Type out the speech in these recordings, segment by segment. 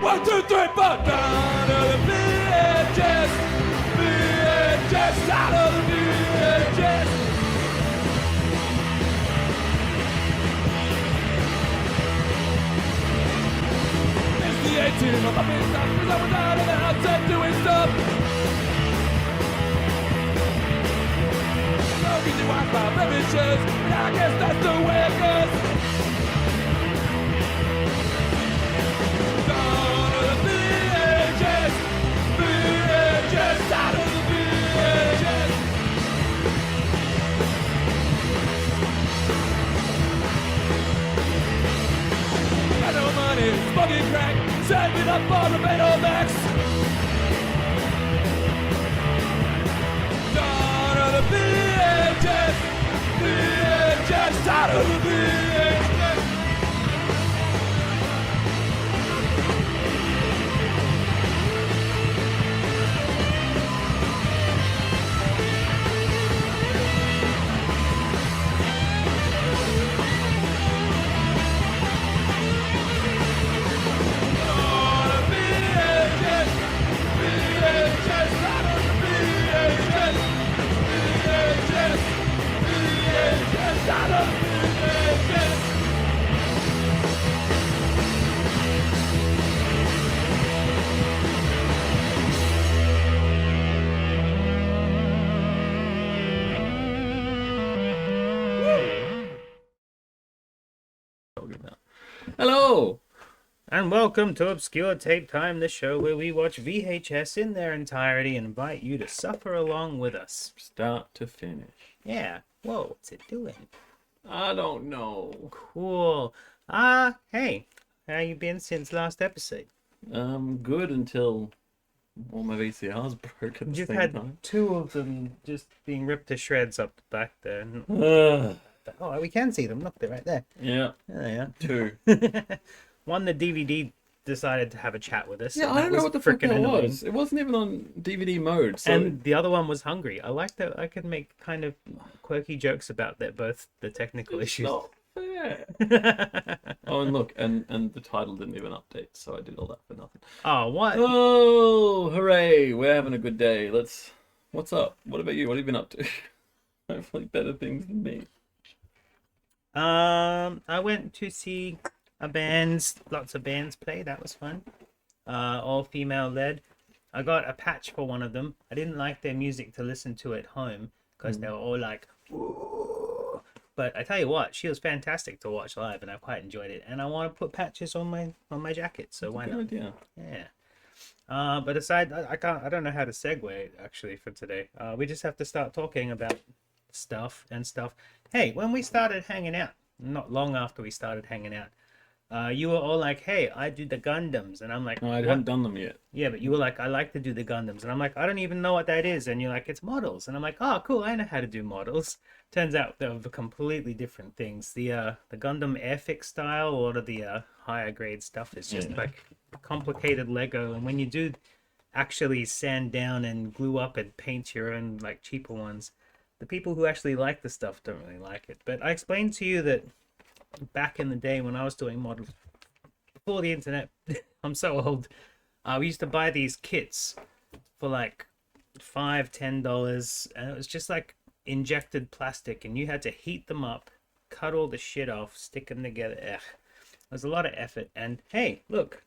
1, 2, 3, 4. Down to the VHS. VHS out of the VHS. It's the 18 of my business. Cause I was out of the house doing stuff. No easy ones by blemishes. And I guess that's the way it goes. Down to the VHS. VHS out of the VHS. Got no money, smoking crack, saving up for the Betamax. Down to the VHS. VHS out of the VHS. Hello! And welcome to Obscure Tape Time, the show where we watch VHS in their entirety and invite you to suffer along with us. Start to finish. Yeah. Whoa, what's it doing? I don't know. Cool. Hey, how you been since last episode? Good until all my VCRs broke at the You've same had time. 2 of them just being ripped to shreds up the back there. Oh, we can see them. Look, they're right there. Yeah, There 2. they are. One, the DVD decided to have a chat with us. Yeah, and I that don't know was what the fuck frickin' that annoying. was. It wasn't even on DVD mode, so... And the other one was hungry. I like that I could make kind of quirky jokes about that, both the technical It's issues. not fair. Oh, and look, and the title didn't even update, so I did all that for nothing. Oh, what? Oh, hooray! We're having a good day. What's up? What about you? What have you been up to? Hopefully better things than me. I went to see lots of bands play. That was fun. All female led. I got a patch for one of them. I didn't like their music to listen to at home because they were all like, "Ooh." But I tell you what, she was fantastic to watch live, and I quite enjoyed it. And I want to put patches on my jacket, so why not? Good idea. Yeah. But aside, I don't know how to segue actually for today. We just have to start talking about stuff. Hey, when we started hanging out, not long after we started hanging out, you were all like, "Hey, I do the Gundams," and I'm like, No, I "What?" hadn't done them yet. Yeah, but you were like, "I like to do the Gundams," and I'm like, "I don't even know what that is," and you're like, "It's models," and I'm like, "Oh, cool, I know how to do models." Turns out they were completely different things. The Gundam Airfix style, a lot of the higher grade stuff is just like complicated Lego, and when you do actually sand down and glue up and paint your own like cheaper ones, the people who actually like the stuff don't really like it. But I explained to you that back in the day when I was doing models, before the internet, I'm so old, we used to buy these kits for like $5-10, and it was just like injected plastic, and you had to heat them up, cut all the shit off, stick them together. Ugh. There's a lot of effort, and hey, look,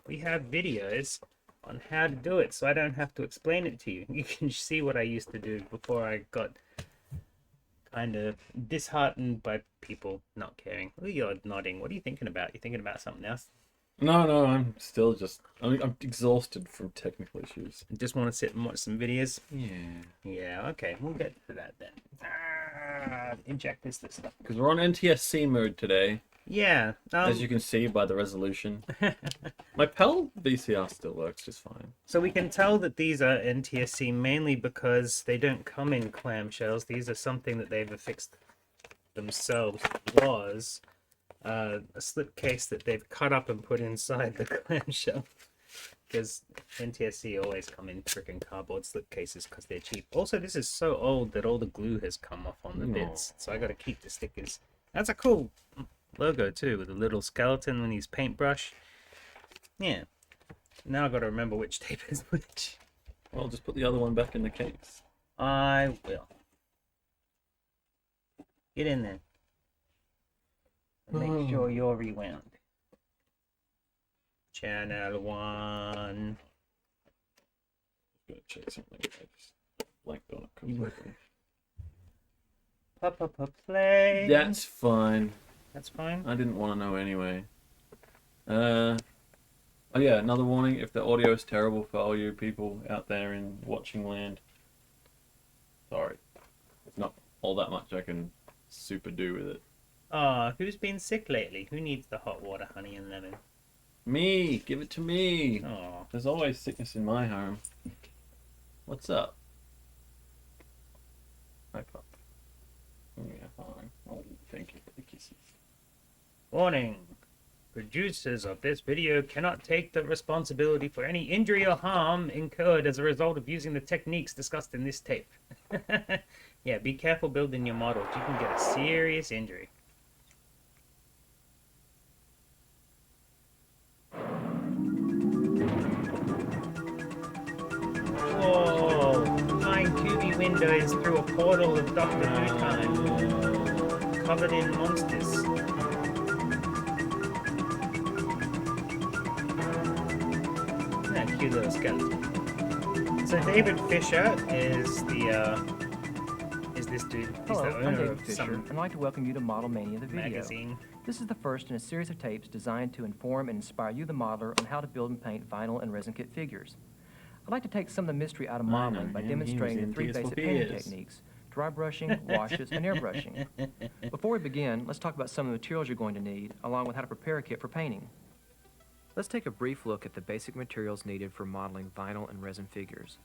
we have videos on how to do it, so I don't have to explain it to you. You can see what I used to do before I got kind of disheartened by people not caring. Oh, you're nodding. What are you thinking about? You thinking about something else? No, I'm still just... I'm exhausted from technical issues. Just want to sit and watch some videos? Yeah. Okay, we'll get to that then. Inject this stuff. Because we're on NTSC mode today, Yeah. as you can see by the resolution. My PAL VCR still works just fine. So we can tell that these are NTSC mainly because they don't come in clamshells. These are something that they've affixed themselves. Was a slipcase that they've cut up and put inside the clamshell. Because NTSC always come in freaking cardboard slipcases because they're cheap. Also, this is so old that all the glue has come off on the bits. So I got to keep the stickers. That's a cool logo too, with a little skeleton and his paintbrush. Yeah. Now I gotta remember which tape is which. Well, just put the other one back in the case. I will. Get in there. And make sure you're rewound. Channel 1. Just gonna check something. I just blanked on it completely. Play. That's fine. That's fine. I didn't want to know anyway. Oh yeah, another warning, if the audio is terrible for all you people out there in watching land, sorry. It's not all that much I can super do with it. Who's been sick lately? Who needs the hot water, honey, and lemon? Me! Give it to me! Oh, There's always sickness in my home. What's up? Hi, pup. Yeah, fine. Oh, thank you for the kisses. warning. Producers of this video cannot take the responsibility for any injury or harm incurred as a result of using the techniques discussed in this tape. Yeah, be careful building your models. You can get a serious injury. Whoa! Flying QB windows through a portal of Doctor Who time. Covered in monsters. Cute little skeleton. So David Fisher is this dude. He's Hello, the I'm owner David of Fisher, some and I'd like to welcome you to Model Mania the video. magazine. This is the first in a series of tapes designed to inform and inspire you, the modeler, on how to build and paint vinyl and resin kit figures. I'd like to take some of the mystery out of modeling by demonstrating the three basic painting techniques: dry brushing, washes, and airbrushing. Before we begin, let's talk about some of the materials you're going to need, along with how to prepare a kit for painting. Let's take a brief look at the basic materials needed for modeling vinyl and resin figures.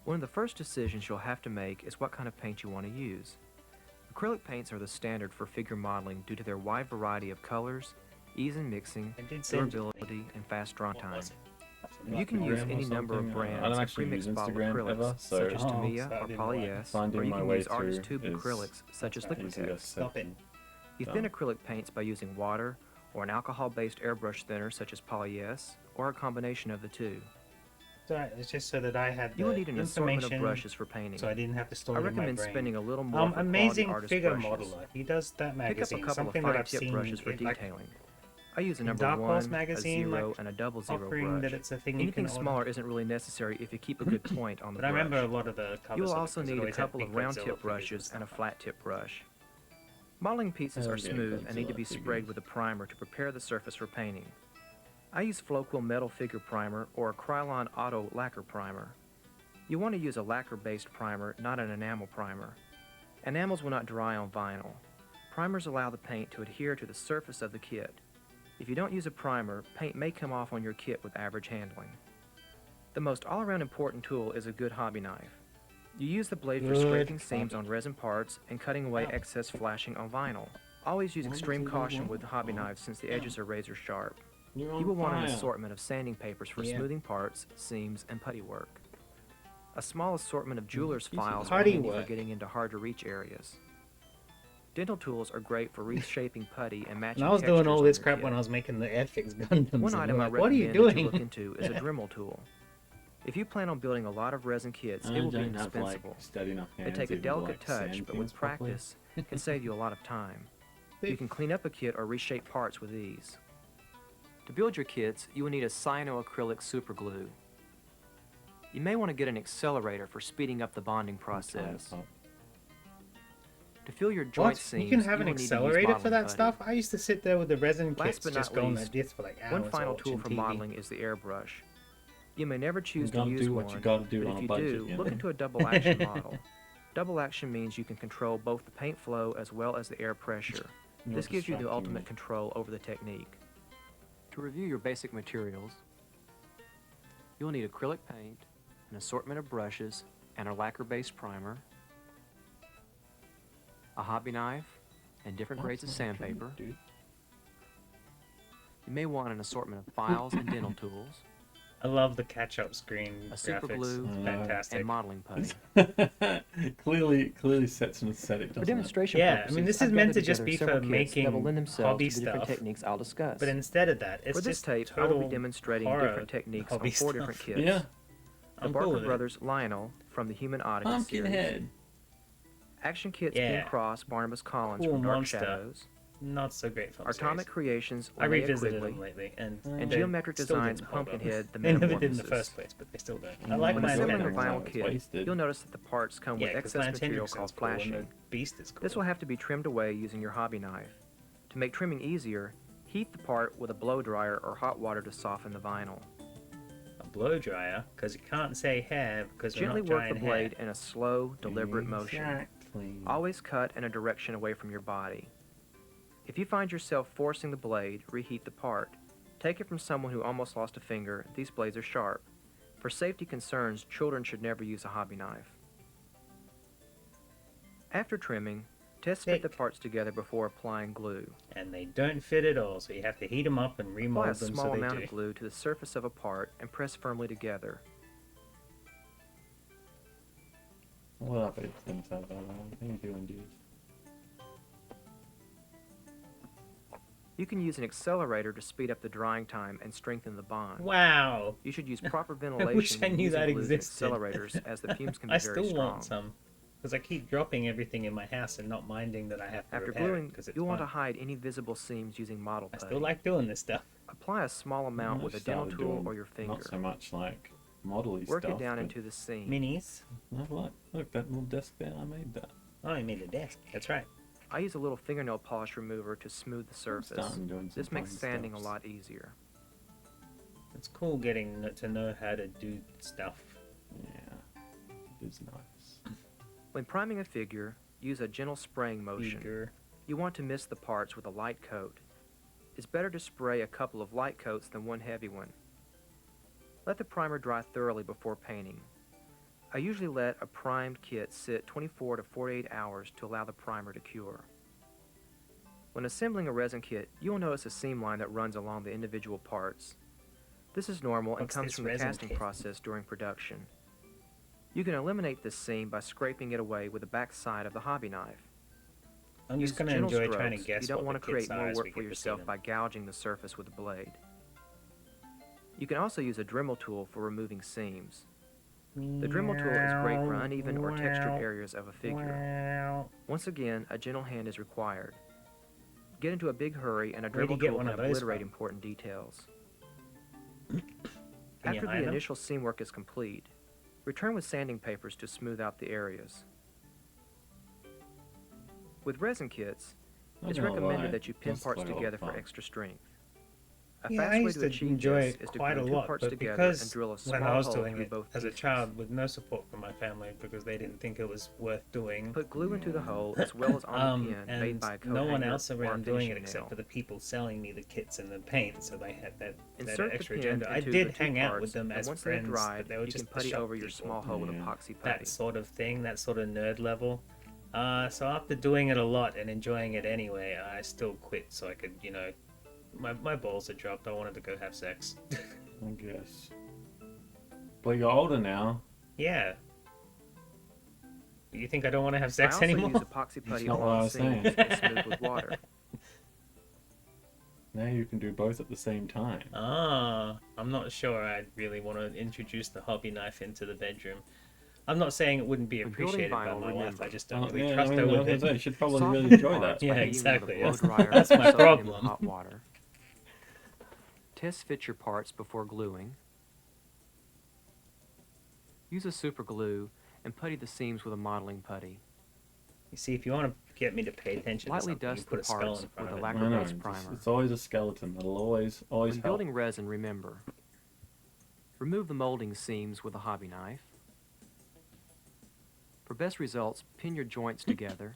One of the first decisions you'll have to make is what kind of paint you want to use. Acrylic paints are the standard for figure modeling due to their wide variety of colors, ease in mixing, durability, and fast draw time. You can use any number of brands of pre-mixed bottle acrylics, such as Mania or Polyester, or you can use artist tube acrylics, such as Liquitex. Stop it. You thin acrylic paints by using water, or an alcohol-based airbrush thinner such as Polyester, or a combination of the two. Sorry, it's just so that I had the You will need an assortment of information, brushes for painting. so I didn't have to store I it in my recommend brain. spending a little more for Amazing quality artist figure brushes. modeler. He does that Pick up a magazine. couple Something of that I've 5-tip seen brushes for in, like, detailing. I use a number Dark Horse 1, magazine, a 0, like, and a double 0 offering brush. that it's a thing you Anything can order. smaller isn't really necessary if you keep a good point on the But I brush. remember a lot of the covers. You will of it, also 'cause it need a always had couple big of round Godzilla tip figures brushes and a stuff. flat tip brush. Modeling pieces Oh, are yeah, smooth and need to be Godzilla sprayed figures. with a primer to prepare the surface for painting. I use Flowquill Metal Figure Primer or a Krylon Auto Lacquer Primer. You want to use a lacquer-based primer, not an enamel primer. Enamels will not dry on vinyl. Primers allow the paint to adhere to the surface of the kit. If you don't use a primer, paint may come off on your kit with average handling. The most all-around important tool is a good hobby knife. You use the blade for Good scraping seams hobby. on resin parts and cutting away excess flashing on vinyl. Always use extreme caution with hobby knives since the edges are razor sharp. You're You will want an fire. assortment of sanding papers for Yeah. smoothing parts, seams, and putty work. A small assortment of jeweler's Easy files are putty handy for work. getting into hard-to-reach areas. Dental tools are great for reshaping putty and matching And I was doing all textures on this your crap kit. when I was making the FX Gundams. One and item you're I like, what are you recommend that you doing? look into is a Dremel tool. If you plan on building a lot of resin kits, I it will be don't have, indispensable. like, steady enough They hands take a even to, delicate like, touch, sand but with things properly. practice, can save you a lot of time. You can clean up a kit or reshape parts with ease. To build your kits, you will need a cyanoacrylic superglue. You may want to get an accelerator for speeding up the bonding process. To fill your joint What? seams, You can have you an will need to use accelerator for modeling that putty. stuff? I used to sit there with the resin Last kits but just not going least, like this for like hours. One final tool watching for TV. modeling is the airbrush. You may never choose to gotta use do what one, you gotta do but on if a you budget, do, you look know? into a double action model. Double action means you can control both the paint flow as well as the air pressure. You're This gives you the distracting ultimate me. control over the technique. To review your basic materials, you'll need acrylic paint, an assortment of brushes, and a lacquer-based primer, a hobby knife, and different grades of sandpaper. Dude. You may want an assortment of files and dental tools, I love the catch-up screen A super graphics. glue, It's I know. fantastic. and modeling putty. clearly sets an aesthetic, For doesn't it? demonstration Yeah, I purposes, mean, this I've is meant gathered to just together be several for kits that will making lend themselves hobby to the different stuff. techniques I'll discuss. But instead of that, it's For this just tape, I will total be demonstrating horror different techniques on hobby 4 stuff. different kits. Yeah. The I'm Barker cool with it. Brothers Lionel from the Human Oddity series. Pumpkinhead. Action Kits Yeah. King Cross Barnabas Collins Cool from Dark monster. Shadows. Not so great film Atomic series. Creations I Linnea revisited Quigley. them lately, and And they Geometric still Designs didn't hold up. Pumpkinhead The They never did in the Metamorphosis. first place, but they still don't. I like When my assembling a Lantern Lantern. vinyl it's kit, wasted. you'll notice that the parts come with Yeah, because excess material called sounds cool, and the flashing. beast is cool. This will have to be trimmed away using your hobby knife. To make trimming easier, heat the part with a blow dryer or hot water to soften the vinyl. A blow dryer, because you can't say hair because we're Gently not work drying the blade hair. in a slow, deliberate motion. Exactly. Always cut in a direction away from your body. If you find yourself forcing the blade, reheat the part. Take it from someone who almost lost a finger. These blades are sharp. For safety concerns, children should never use a hobby knife. After trimming, test fit the Thick. parts together before applying glue. And they don't fit at all, so you have to heat them up and Apply remold a them small so they amount do. of glue to the surface of a part and press firmly together. Well, I bet it's going to say that. I think you do indeed. You can use an accelerator to speed up the drying time and strengthen the bond. Wow. You should use proper I ventilation wish I when knew using that glues and existed. accelerators, as the fumes can be I very still strong. want some. Because I keep dropping everything in my house and not minding that I have to After repair it gluing, because it's you'll want to fun. hide any visible seams using model I putty. still like doing this stuff. Apply a small amount I with a dental started tool doing or your finger. Not so much like model-y Work stuff. it down but- into the seam. Minis. No, look, that little desk there, I made that. Oh, you made a desk. That's right. I use a little fingernail polish remover to smooth the surface. starting doing some This makes fun sanding a stuffs. lot easier. It's cool getting to know how to do stuff. Yeah, it is nice. When priming a figure, use a gentle spraying motion. Eager. You want to mist the parts with a light coat. It's better to spray a couple of light coats than one heavy one. Let the primer dry thoroughly before painting. I usually let a primed kit sit 24 to 48 hours to allow the primer to cure. When assembling a resin kit, you will notice a seam line that runs along the individual parts. This is normal and What's comes this from the resin casting kit? process during production. You can eliminate this seam by scraping it away with the back side of the hobby knife. I'm Use just going to gentle enjoy strokes. trying to guess You don't what want the to create kits more are as work we for get to see yourself them. by gouging the surface with the blade. You can also use a Dremel tool for removing seams. The Dremel tool is great for uneven or textured areas of a figure. Once again, a gentle hand is required. Get into a big hurry and a Where'd you Dremel get tool one can of those obliterate from? important details. Can you After hide the them? initial seam work is complete, return with sanding papers to smooth out the areas. With resin kits, Not it's gonna recommended lie, that you pin that's parts quite a lot of together for fun. extra strength. A Yeah, fast I way used to to achieve enjoy this it is to quite a glue two lot, parts but together because and drill a small when I was hole doing through it both as a pieces. child with no support from my family because they didn't think it was worth doing, Put glue into the hole as well as on the pin made and by a coat no one hanger else or a around doing it finishing except nail. for the people selling me the kits and the paint, so they had that Insert the extra pin agenda. I into did the two hang out parts, with them and as once they have friends, dried, but they were you can just the putty shop over your people. small hole with Yeah. epoxy putty. That sort of thing, that sort of nerd level. So after doing it a lot and enjoying it anyway, I still quit so I could, my balls had dropped. I wanted to go have sex. I guess. But you're older now. Yeah. You think I don't want to have I sex also anymore? use epoxy putty not what I along was saying. seams and smooth with water. Now you can do both at the same time. I'm not sure I'd really want to introduce the hobby knife into the bedroom. I'm not saying it wouldn't be When building appreciated by vinyl, my wife. remember, I just don't Oh, really yeah, trust I her mean, with I was gonna say, it. you should probably Soften really the enjoy parts that. by Yeah, heating them with a exactly. blow That's- dryer that's or my soaking them in problem. hot water. Test fit your parts before gluing. Use a super glue and putty the seams with a modeling putty. You see, if you want to get me to pay attention Lightly to something, you dust put the a skull parts in front with of a it. lacquer I know, base it's, primer. it's always a skeleton. That'll always When help. building resin, remember, remove the molding seams with a hobby knife. For best results, pin your joints together.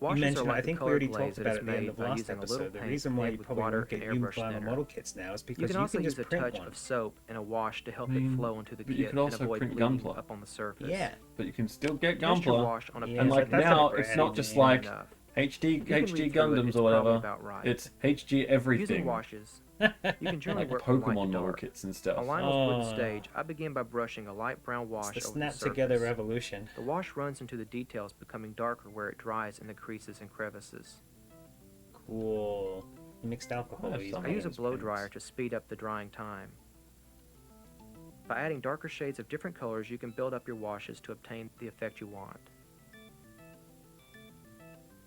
You Washes are mentioned, like I the think we colored already glaze talked that about is at the end made of by last using a little episode. The paint reason why you mixed with probably water won't and get airbrush uniform thinner. model kits now is You because can you also can use just a print touch one. of soap and a wash to help I it mean, flow into the but you kit could and also avoid print bleeding Gunpla. up on the surface. Yeah. But you can still get Test your Gunpla. wash on a Yeah, And but like that's now, not it's not brand just new. like enough. HD You can HD read through it, Gundams it's or probably whatever. about right. It's HD Using everything. washes, you can generally Like work from light Pokemon to model dark. kits and stuff. On Lionel's wooden Oh. stage, I begin by brushing a light brown It's wash the over snap the surface. together revolution. The wash runs into the details, becoming darker where it dries in the creases and crevices. Cool. Mixed alcohol. I have these some I use a things. blow dryer to speed up the drying time. By adding darker shades of different colors, you can build up your washes to obtain the effect you want.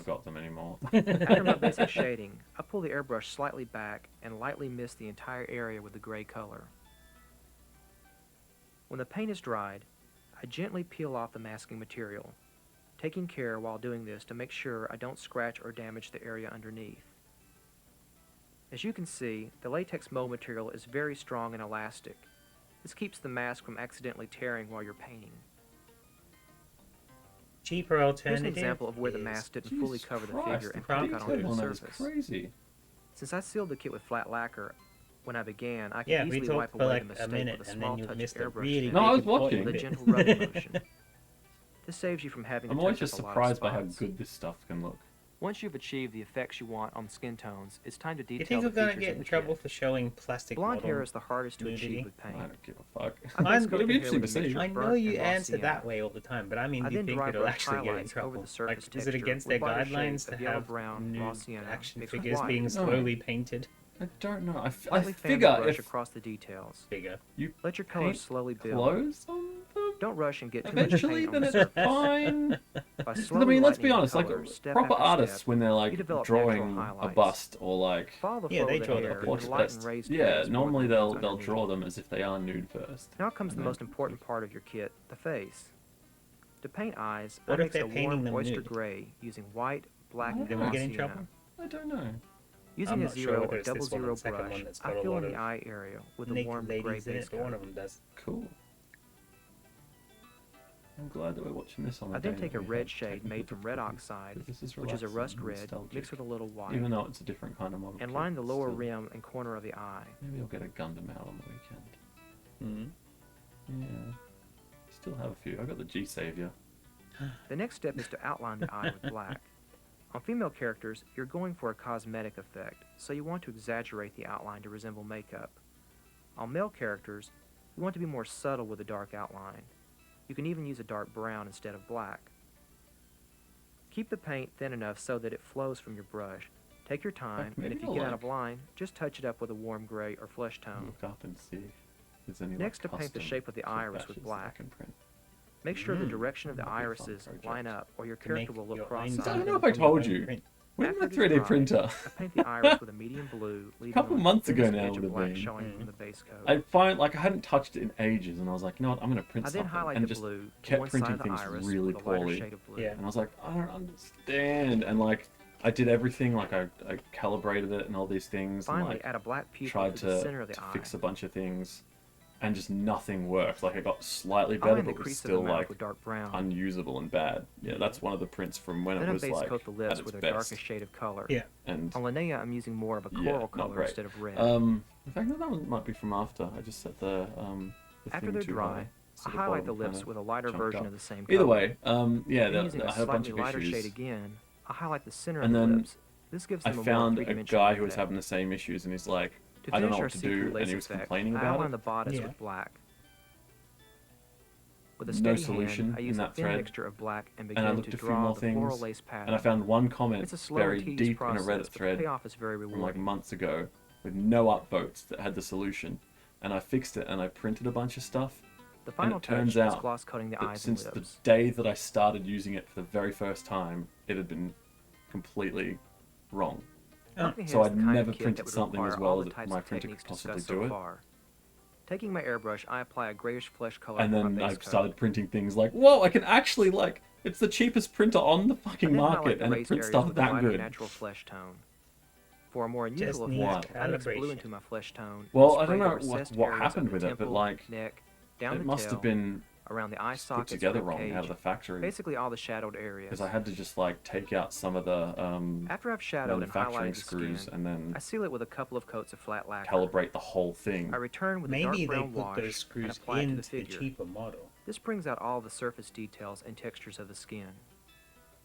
I've got them anymore. After my basic shading, I pull the airbrush slightly back and lightly mist the entire area with the gray color. When the paint is dried, I gently peel off the masking material. taking care while doing this to make sure I don't scratch or damage the area underneath. As you can see, the latex mold material is very strong and elastic. This keeps the mask from accidentally tearing while you're painting. Cheaper Here's alternative. an example of where the is- mask didn't fully Jesus cover the Christ, figure the and couldn't cut detail onto on the that is surface. crazy. Since I sealed the kit with flat lacquer when I began, I could Yeah, we easily talked wipe for away like the a mistake minute, with a and small then you touch missed of a airbrush really tip No, I was big important watching. with a bit. gentle rubbing motion. This saves you from having to I'm always touch just up a lot of surprised by how spots. good this stuff can look. Once you've achieved the effects you want on the skin tones, it's time to You detail think the we're gonna features get of in the trouble kit. for showing plastic Blonde hair model? is the hardest to nudity? achieve with I paint. don't give a fuck. I Mine- base coat It'll be the hair interesting with to a see. mixture I of know burnt you and raw answer that sienna. way all the time, but I mean, I do you then think dry it'll brush actually get in highlights over trouble? the surface Like, is it texture against with their lighter guidelines shades to of yellow have brown, raw nude sienna action mixed with figures white. being No. slowly painted? I don't know. I Lightly fan the figure brush if across the details. Bigger. you Let your color paint slowly build. clothes on them, Don't rush and get too much eventually, paint on then the it's surface. fine. By 'Cause, slowly I mean, let's be lightening the honest. Like colors, step proper after artists, step, when they're you like develop natural drawing a highlights. bust or like Follow the Yeah, flow they of the draw the hair a and portrait lighten bust. raised Yeah, areas more normally than they'll underneath. draw them as if they are nude first. Now comes the and most then- important part of your kit, the face. To paint eyes, I What if mix they're a painting warm them oyster nude? gray using white, black, Then and we raw get in sienna. trouble? I don't know. Using I'm a not sure zero whether or it's this double one or zero the second brush, one that's I got a fill lot in the of eye area with a naked warm gray ladies in base it, but one coat. of them does. Cool. I'm glad that we're watching this on the I then day take that a we red have shade made from red technical oxide, difficulties, 'cause this which is a relaxing rust and red nostalgic. mixed with a little white, Even though it's a different kind of model and kit, line the lower still. rim and corner of the eye. Maybe I'll get a Gundam out on the weekend. Mm. Yeah. Still have a few. I got the G Savior. The next step is to outline the eye with black. On female characters, you're going for a cosmetic effect, so you want to exaggerate the outline to resemble makeup. On male characters, you want to be more subtle with a dark outline. You can even use a dark brown instead of black. Keep the paint thin enough so that it flows from your brush. Take your time, and maybe if you I'll, get out of like, line, just touch it up with a warm gray or flesh tone. Look up and see if there's any Next, like, to paint the custom shape of the kit iris with batches that I black. can print. Make sure the Mm. direction of the That'd be a fun irises project. line up, or your To make character will look your eyes I don't cross-eyed. know if I from your told own you. print. When After my it is 3D dry, printer. I paint the iris with a medium blue, leaving Couple only months the ago thinnest now edge of would've black been. showing Mm. from the base coat. I hadn't touched it in ages, and I was like, you know what, I'm gonna print I then something, highlight and the just blue to kept one side printing of the things iris really with a lighter poorly. shade of blue. Yeah. And I was like, I don't understand, and like I did everything, like I calibrated it and all these things, and Finally, like add a black pupil tried to the to, center of the to eye. fix a bunch of things, and just nothing worked. Like it got slightly I'll better, line the but was crease of the still mouth like with dark brown. unusable and bad. Yeah, that's one of the prints from when Then it I was base like coat the at lips its with a best. darkest shade of color. Yeah. And On Linnea, I'm using more of a yeah, coral not color great. instead of red. In fact, no, that one might be from after. I just set the After thing they're too dry, high, so I the highlight the bottom lips kinda with a lighter jumped version up. of the same color. Either way, yeah, Then using I a had a bunch slightly of lighter issues. shade again, I highlight the center And of the then lips. This gives I them a more found a three-dimensional guy who was effect. having the same issues, and he's like, To I don't finish know our what to see-through do, and lace he was effect, complaining I about outline it. the bodice Yeah. with black. With a No steady solution hand, I in use a that thin thread, mixture of black and I begin looked to a few draw more the floral things, lace pattern. And I found one comment It's a slow and buried tedious deep process, in a Reddit but the thread payoff is very from like rewarding. months ago with no upvotes that had the solution, and I fixed it and I printed a bunch of stuff. The final it turns touch is out gloss coating the That eyes and since the lips. day that I started using it for the very first time, it had been completely wrong. Pumpkinhead So is I'd the kind of never kit printed that would something as require well all as the types my of printer could techniques possibly discussed do so it. far. Taking my airbrush, I apply a grayish flesh color And to my then I base coat. started printing things like, whoa, I can actually like, it's the cheapest printer on the I fucking then highlight market, the and it raised prints areas stuff with a that lighter good. natural flesh tone. For a more Just unusual needs effect, I mix blue calibration. into my flesh tone. Well, and I don't spray the know recessed what areas happened of the with it, but, temple, like, neck, down It the must tail, have been around the eye put sockets, together rib wrong cage, out of the factory, basically all the shadowed areas. because I had to just like take out some of the After I've shadowed and manufacturing highlighted the screws skin, and then I seal it with a couple of coats of flat lacquer. calibrate the whole thing. I return with a Maybe dark they brown put wash those and screws apply it to the into the figure. cheaper model. This brings out all the surface details and textures of the skin.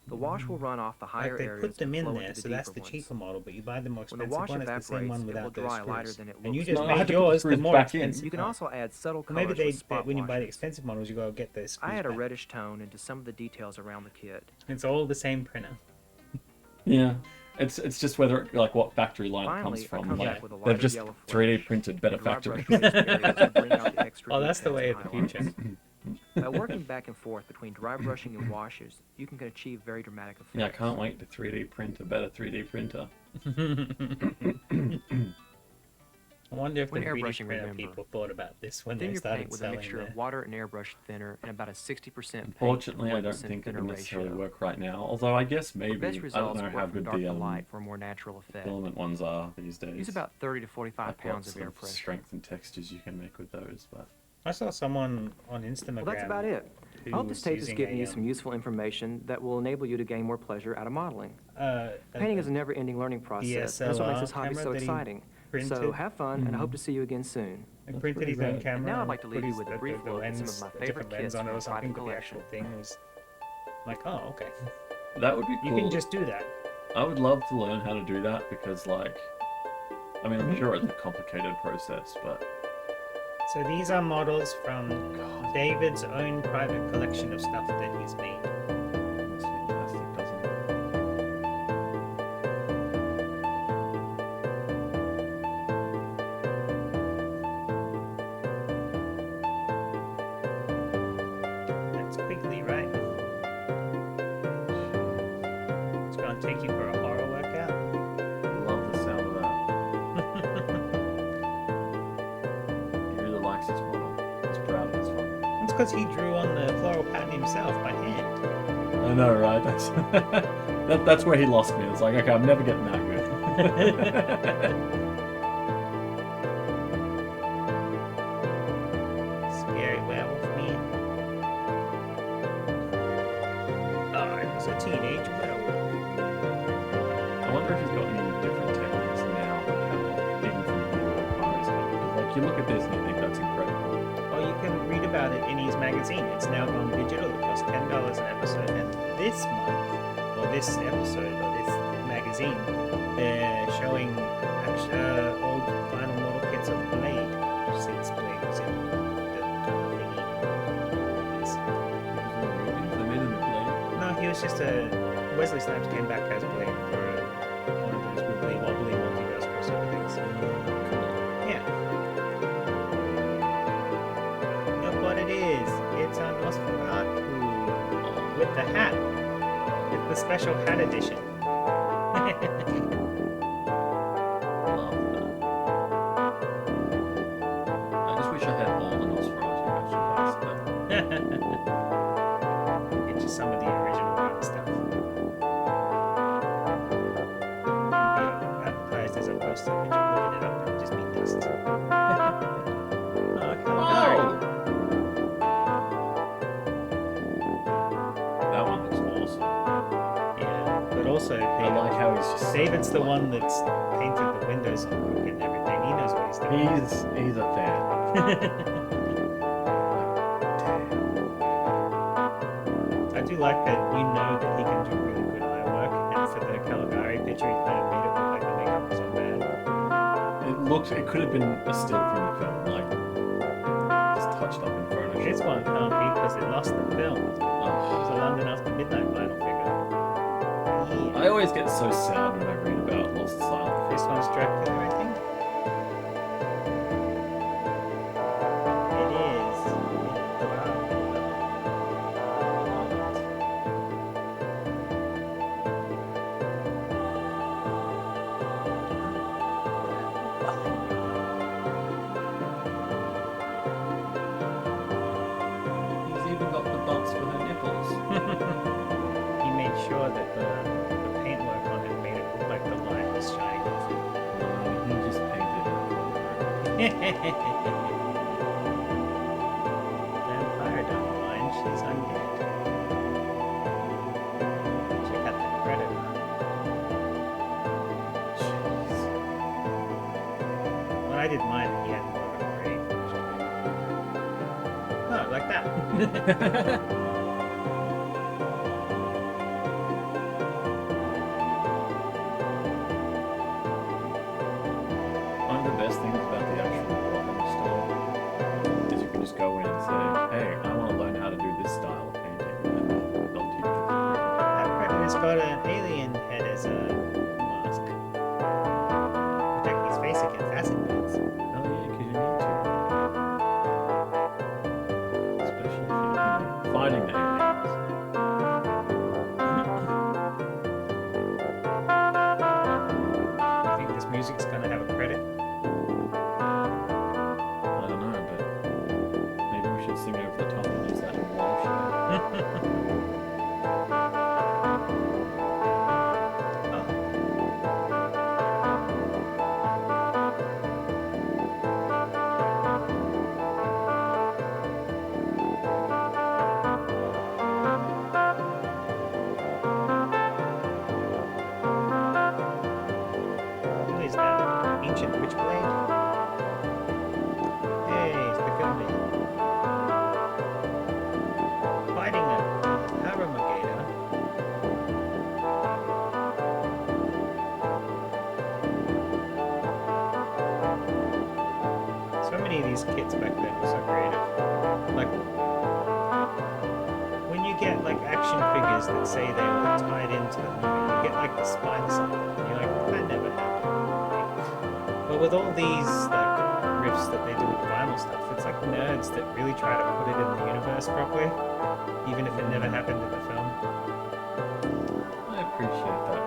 The wash will run off the higher Like they areas put them and in flow there, into so the that's the deeper cheaper ones. model, but you buy the more When the expensive wash one, it's the same evaporates, one it will without those dry lighter screws. than it And you looks. just No, I made had to put the yours the screws more back in. expensive. You can one. also add subtle Or colors maybe they, with spot when you buy the washes. expensive models, you go get the screws I add a back. reddish tone into some of the details around the kit. It's all the same printer. Yeah, it's just whether it, like what factory line it comes Finally, I from. come Like, back with a they've lighter just yellow 3D flesh. printed better and dry factory. brush raised areas to bring out the extra Oh, that's the details way and of the highlights. future. By working back and forth between dry brushing and washes, you can achieve very dramatic effects. Yeah, I can't wait to 3D print a better 3D printer. I wonder if the When 3D airbrushing, printer remember, people thought about this when thin they your started paint with a selling mixture their... of water and airbrush thinner and about a 60% paint Unfortunately, to I don't 40% think it thinner would necessarily ratio. work right now. Although I guess For maybe, best I don't results, know work how from good dark the to light for a more natural effect. filament ones are these days. Use about 30 to 45 Like what pounds of sort air of pressure. strength and textures you can make with those, but I saw someone on Instagram. Well, that's about it. I hope this who's tape has using given a, you some useful information that will enable you to gain more pleasure out of modeling. Painting is a never-ending learning process. That's what makes this hobby DSLR so camera that he exciting. So printed. have fun, and I hope to see you again soon. Like printed his own camera. And now I'd and like to leave put you his- with a the- brief the look at some lens, of my a different favorite lens kits on it from or something, private but the actual collection. thing was like, oh, okay. that would be You cool. can just do that. I would love to learn how to do that because, like, I mean, I'm sure it's a complicated process, but So these are models from David's own private collection of stuff that he's made. it's fantastic, doesn't it? That's quickly, right? It's gonna take you for a horror workout. Love the sound of that. He really likes this model. He's proud of this one. It's because he drew on the floral pattern himself by hand. I know, right? That's where he lost me. It's like, okay, I'm never getting that good. Scary werewolf man. Oh, it was a teenage werewolf. I wonder if he's got any different techniques now, like how, even from the Paris because, like, you look at this and you think that's incredible. Well, you can read about it in his magazine. It's now gone digital. It costs $10 an episode. And this month, or this episode, or this magazine, they're showing old final model kits of Blade. Since Blade was in the thingy. They made him play. No, he was just a... Wesley Snipes came back as Blade for one of those wibbly wobbly multiverse crossover things. Yeah. Look what it is. It's a Nosferatu with the hat. It's the special hat edition. Love that. I just wish I had all the Nosferatu actually. Get you some of the original green stuff. Advertised as a poster, but you open it up and it'd just be dust. Oh, Caligari. That one looks awesome. Yeah, but also I like how he's just David's the one that's painted the windows on Cook and everything. He knows what he's doing. He's a fan. I do like that you know that he can do really good eye work, and for the Caligari picture, he kind of made it look like the makeup was on bad. It could have been a still from the film, like just touched up in Photoshop. This one can't be because it lost the film. It was a London After Midnight vinyl figure. Yeah. I always get so sad when I read about Lost Silent. This one's Dracula, I think. It is. He's even got the butts for her nipples. He made sure that the paintwork on it made it look like the light was shining off it. He just painted Vampire don't mind, she's undead. Check out the Predator. When I did mine, he had more of a gray version. Oh, like that. One of the best things about the actual bottom store is you can just go in and say, hey, I want to learn how to do this style of painting. And they'll teach you. That Predator's got an alien head as a mask. Protect his face against acid burns. Hell yeah, because you need to. Especially if you're fighting the aliens. You think this music's gonna have a credit? many of these kits back then were so creative. Like, when you get like action figures that say they were tied into the movie, you get like the spines on them, and you're like, that never happened. But with all these like riffs that they do with vinyl stuff, it's like nerds that really try to put it in the universe properly, even if it never happened in the film. I appreciate that.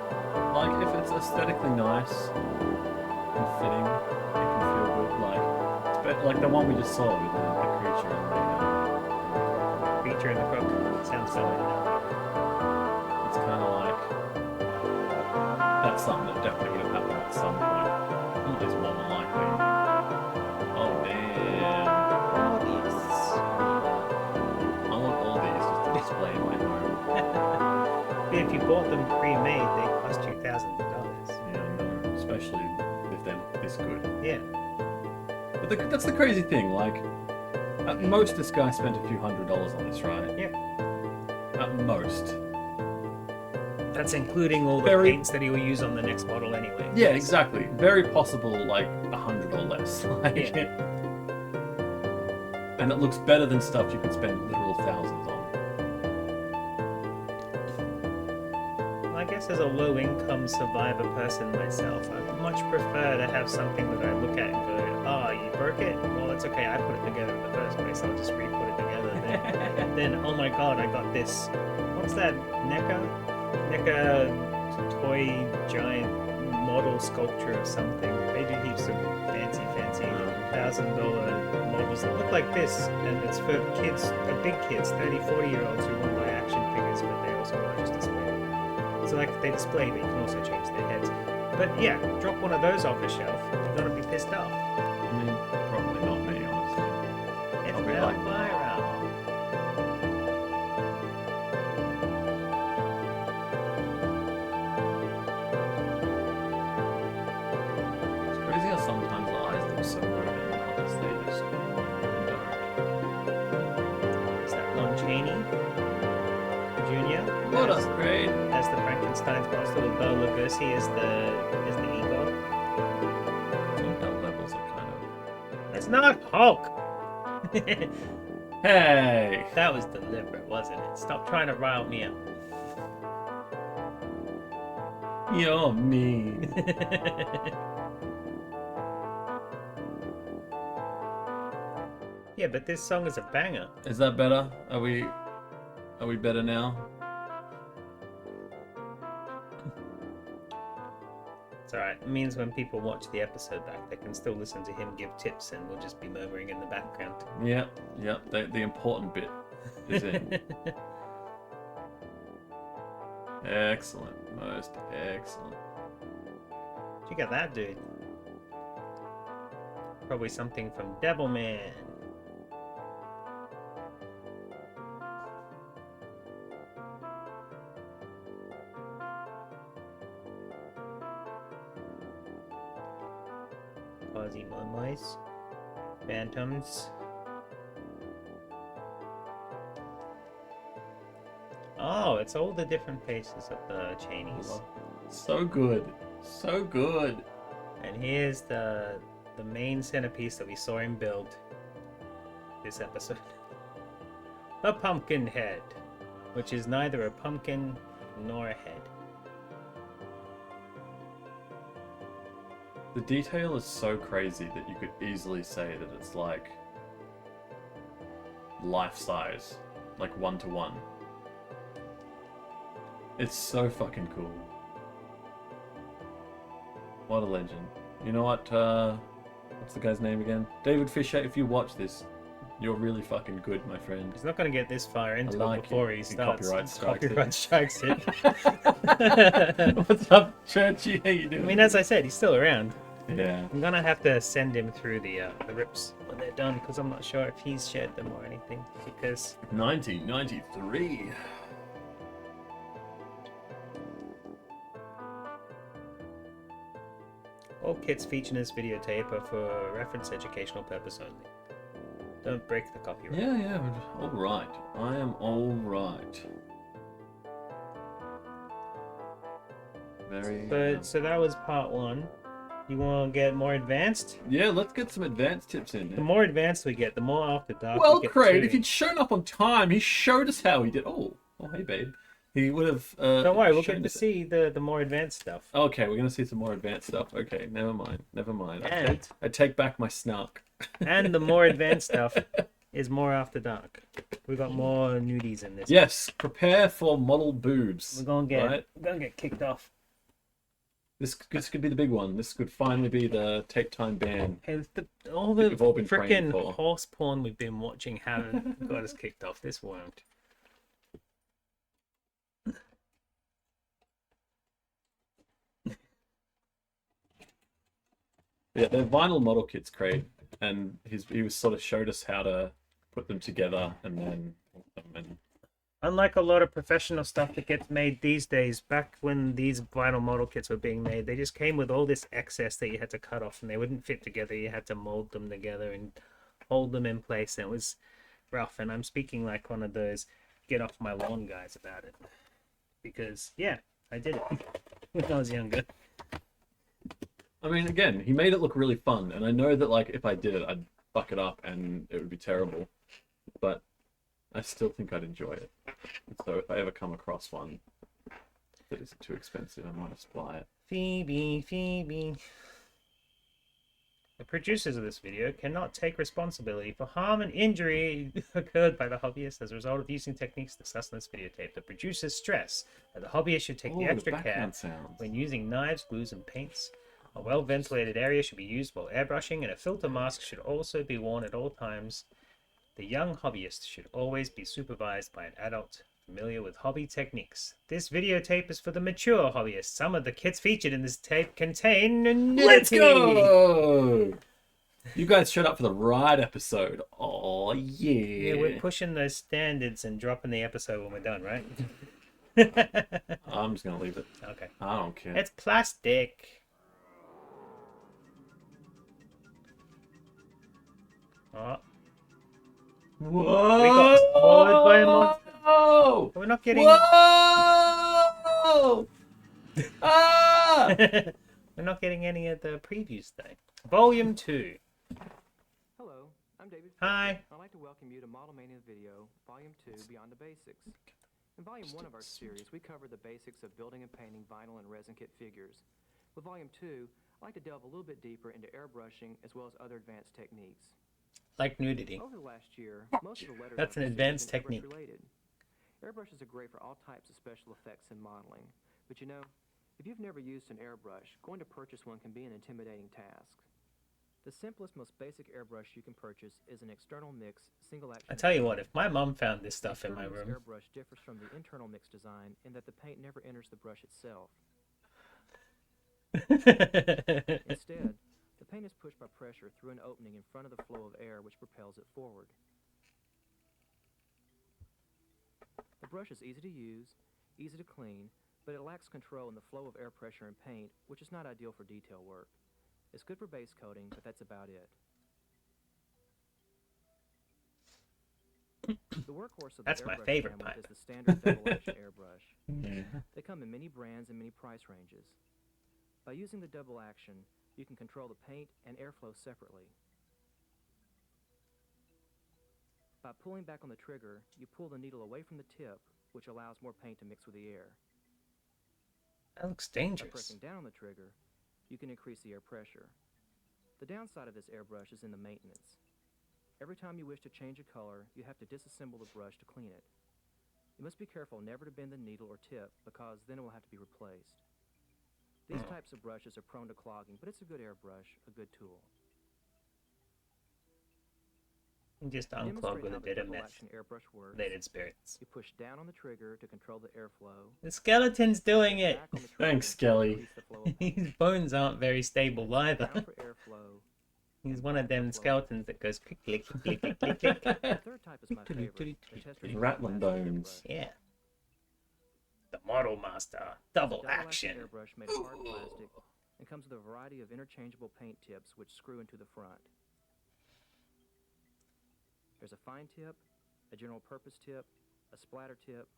Like, if it's aesthetically nice and fitting, it can feel good. Like the one we just saw with the creature and the Creature in the Crook sounds so it's kind of like that's something that definitely would have happened at some point. At least more than likely. Oh damn! I want all these just to display in my home. If you bought them pre-made, they cost you $1,000. Yeah, I know, especially if they're this good. Yeah. But that's the crazy thing. Like, at most, this guy spent a few $100s on this, right? Yep. At most. That's including all the Very- paints that he will use on the next model anyway. Yeah, exactly. Very possible, like 100 or less. Like, and it looks better than stuff you could spend literal thousands on. I guess as a low-income survivor person myself, I'd much prefer to have something that I look at and go, oh, you broke it? Well, it's okay, I put it together in the first place, I'll just re-put it together. Then, oh my god, I got this. What's that? NECA toy giant model sculpture of something. They do heaps of fancy $1,000 models that look like this, and it's for kids, big kids, 30, 40-year-olds who want to buy action figures, but they also want to just display them. So like they display, but you can also change their heads. But yeah, drop one of those off a shelf, you're gonna be pissed off. I mean, probably not me, honestly. It's I'll be well like, viral. It's crazy how sometimes the eyes look so good and others they just don't. Is that Lon Chaney Jr.? What as, upgrade? as the Frankenstein's monster with Bela Lugosi as the ego? Talking levels are kind of. It's not Hulk! Hey! That was deliberate, wasn't it? Stop trying to rile me up. You're mean. Yeah, but this song is a banger. Is that better? Are we better now? It's alright. It means when people watch the episode back, they can still listen to him give tips and we'll just be murmuring in the background. Yeah. The important bit is in. Excellent. Most excellent. You got that, dude. Probably something from Devilman. Quasi-Moonlights. Phantoms. Oh, it's all the different faces of the Cheneys. So good. So good. And here's the main centerpiece that we saw him build this episode. A pumpkin head, which is neither a pumpkin nor a head. The detail is so crazy that you could easily say that it's like life size, like 1-to-1. It's so fucking cool. What a legend. You know what, what's the guy's name again? David Fisher, if you watch this, you're really fucking good, my friend. He's not going to get this far into like it before it. he The starts. copyright strikes it. Strikes it. What's up, Churchy? How you doing? I mean, as I said, he's still around. Yeah. I'm gonna have to send him through the rips when they're done, because I'm not sure if he's shared them or anything. Because 1993. all kits featured in this videotape are for reference educational purpose only. Don't break the copyright. Yeah. All right. I am all right. Very. But so that was part one. You want to get more advanced? Yeah, let's get some advanced tips in. The more advanced we get, the more After Dark Well, we get. Craig, too. if he'd shown up on time, he showed us how he did. Oh, hey, babe. He would have. Don't worry, we'll shown get to us it. see the more advanced stuff. Okay, we're gonna see some more advanced stuff. Okay, never mind. Never mind. And- I take back my snark. And the more advanced stuff is more After Dark. We got more nudies in this. Yes, prepare for model boobs. We're gonna get kicked off. This could be the big one. This could finally be the tape time ban. Hey, all the We've all been praying freaking for. horse porn we've been watching haven't got us kicked off. This won't. Yeah, they're vinyl model kits, Craig, and he was sort of showed us how to put them together and Unlike a lot of professional stuff that gets made these days, back when these vinyl model kits were being made, they just came with all this excess that you had to cut off and they wouldn't fit together. You had to mold them together and hold them in place. And it was rough. And I'm speaking like one of those get off my lawn guys about it. Because, yeah, I did it when I was younger. I mean, again, he made it look really fun, and I know that like if I did it, I'd fuck it up and it would be terrible, but I still think I'd enjoy it. So if I ever come across one that isn't too expensive, I might just buy it. Phoebe. The producers of this video cannot take responsibility for harm and injury occurred by the hobbyist as a result of using techniques discussed in this videotape. The producers stress that the hobbyist should take the Ooh, extra care background sounds. when using knives, glues, and paints. A well-ventilated area should be used while airbrushing, and a filter mask should also be worn at all times. The young hobbyist should always be supervised by an adult familiar with hobby techniques. This videotape is for the mature hobbyist. Some of the kits featured in this tape contain nudity. Let's go! You guys showed up for the right episode. Oh yeah. Yeah, we're pushing those standards and dropping the episode when we're done, right? I'm just gonna leave it. Okay. I don't care. It's plastic. Oh, Whoa! we got swallowed by a monster. Whoa! We're not getting. Whoa! Ah! We're not getting any of the previews though. Volume 2. Hello, I'm David. Hi. I'd like to welcome you to Model Mania Video, Volume 2, Beyond the Basics. In Volume 1 of our series, we covered the basics of building and painting vinyl and resin kit figures. With Volume 2, I'd like to delve a little bit deeper into airbrushing as well as other advanced techniques. Like nudity. Over the last year, most of the letters That's on an our series advanced have been airbrush technique. related. Airbrushes are great for all types of special effects in modeling, but you know, if you've never used an airbrush, going to purchase one can be an intimidating task. The simplest, most basic airbrush you can purchase is an external mix single action. I tell you what, if my mom found this stuff in The my external room, mix airbrush differs from the internal mix design in that the paint never enters the brush itself. Instead, the paint is pushed by pressure through an opening in front of the flow of air which propels it forward. The brush is easy to use, easy to clean, but it lacks control in the flow of air pressure and paint, which is not ideal for detail work. It's good for base coating, but that's about it. The workhorse of the That's my airbrush favorite family pipe. is the standard double-action airbrush. Yeah. They come in many brands and many price ranges. By using the double action, you can control the paint and airflow separately. By pulling back on the trigger, you pull the needle away from the tip, which allows more paint to mix with the air. that looks By dangerous. pressing down on the trigger, you can increase the air pressure. The downside of this airbrush is in the maintenance. Every time you wish to change a color, you have to disassemble the brush to clean it. You must be careful never to bend the needle or tip, because then it will have to be replaced. These types of brushes are prone to clogging, but it's a good airbrush, a good tool. You just To unclog demonstrate with how a the bit of double-action airbrush works, methylated spirits. you push down on the trigger to control the airflow. The skeleton's doing it. Back on the trigger Thanks, to Skelly. increase the flow of paint. His bones aren't very stable either. Down for airflow. He's one of them skeletons that goes click, click, click, click, click, click, click. The third type is my favorite. The Chester's Rattling double-action bones. airbrush. Yeah. The Model Master. Double Double-action action. airbrush made of hard plastic and comes with a variety of interchangeable paint tips which screw into the front. There's a fine tip, a general purpose tip, a splatter tip,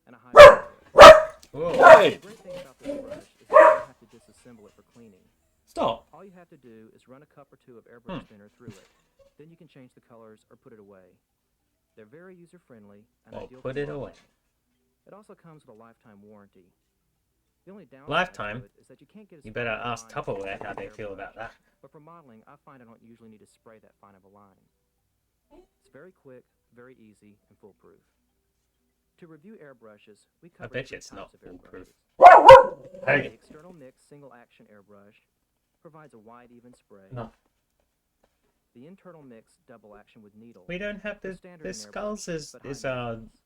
and a highlight tip. Whoa. The Hey! great thing about this brush is that you don't have to disassemble it for cleaning. Stop. All you have to do is run a cup or two of airbrush thinner through it. Then you can change the colors or put it away. They're very user-friendly and Or ideal put for it modeling. away. It also comes with a lifetime warranty. The only downside Lifetime? to it is that you can't get as You better fine of a ask line as Tupperware with how the they feel airbrush. about that. But for modeling, I find I don't usually need to spray that fine of a line. It's very quick, very easy, and foolproof. To review airbrushes, we I cover bet you three it's not types of foolproof. airbrushes. The Hey. external mix single action airbrush provides a wide, even spray. No. The internal mix double action with needle. We don't have They're the standard in skulls airbrushes, but is high maintenance.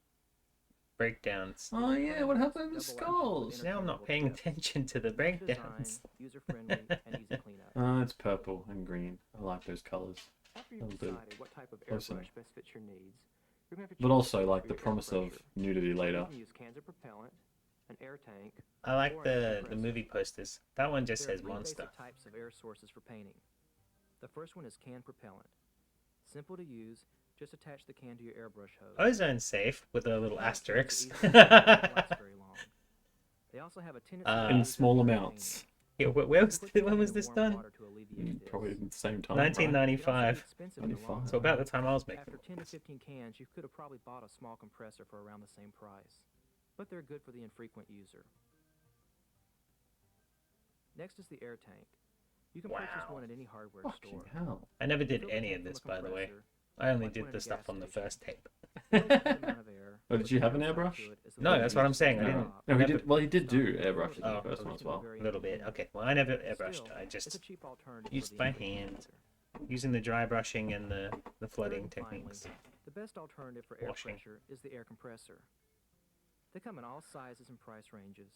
breakdowns. Oh yeah, what happened to the Double action with skulls? Now I'm not paying interchangeable tips. attention to the Easy breakdowns. design, user-friendly, and easy cleanup. Oh, it's purple and green. I like those colors. After That'll you've do. decided what type of Listen. airbrush best fits your needs, you're going to have to But choose also a like for the your promise of airbrusher. nudity You later. can use cans of propellant, an air tank. I like Or an air the compressor. movie posters. That one just There are says three monster. basic types of air sources for painting. The first one is can propellant. Simple to use, just attach the can to your airbrush hose. Ozone safe with a little Propellant tends asterisk. to easily don't last very long. They also have a tendency to In use small up during amounts. Yeah, painting. where You was can put the, the when can was in this warm done? water to alleviate this. Probably at the same time. right? 1995. It can also be expensive in the 95. long So run. about the time I was making After 10 to movies. 15 cans, you could have probably bought a small compressor for around the same price. But they're good for the infrequent user. Next is the air tank. You can purchase Wow. one at any hardware Fucking store. hell. I never did Fill the any tank of from this, a by the way. compressor, I only like one did at a the stuff gas on the station. first tape. Fill a good amount of air, Oh, did put you the have an outside airbrush? to it as the No, lid that's what I'm is saying. I on didn't. top. No, he never- did. Well, he did do Stop. airbrushing in Oh, the first one as well. Very A little bit. inconvenient. Okay. Well, I never airbrushed. Still, I it's just a cheap alternative used for the by infrequent hand. user. using the dry brushing and the Third flooding and finally, techniques. the best alternative for air Washing. pressure is the air compressor. They come in all sizes and price ranges.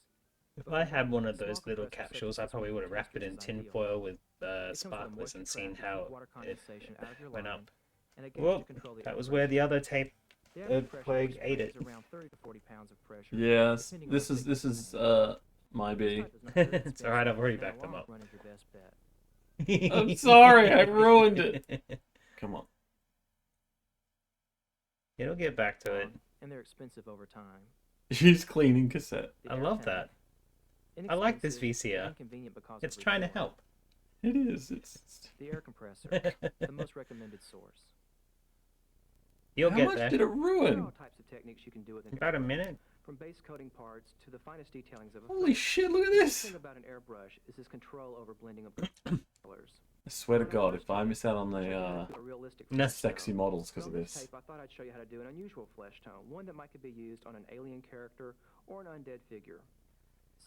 If But I for had one modeling, of those small little compressors such capsules, as I this probably one would have wrapped it in is tin ideal. foil with It comes with a sparklers and moisture seen trap to how keep water condensation out of your went line, up. and a gauge Well, to control the that air was where pressure. the other tape The average pressure plague for ate spray it. is around 30 to 40 pounds of pressure. Yes, depending on this the is thickness this of the is tank. my This B. type is not very It's alright, I've already expensive, and backed them a long up. run is your best bet. I'm sorry, I ruined it. Come on. It'll get back to it. And they're expensive over time. Use cleaning cassette. The I air love tank, that. I like this inexpensive, VCR. inconvenient because of It's trying to refueling. help. It is. It's. The air compressor, the most recommended source. You'll How get much there. did it There are ruin? all types of techniques you can do with an About a airbrush, minute. from base coating parts to the finest detailings of a Holy face. shit! Look at The this. thing about an airbrush is its control over blending of colors. I swear to God, if I miss out on the A realistic No. flesh sexy tone. models because of On this this. tape, I thought I'd show you how to do an unusual flesh tone, one that might could be used on an alien character or an undead figure.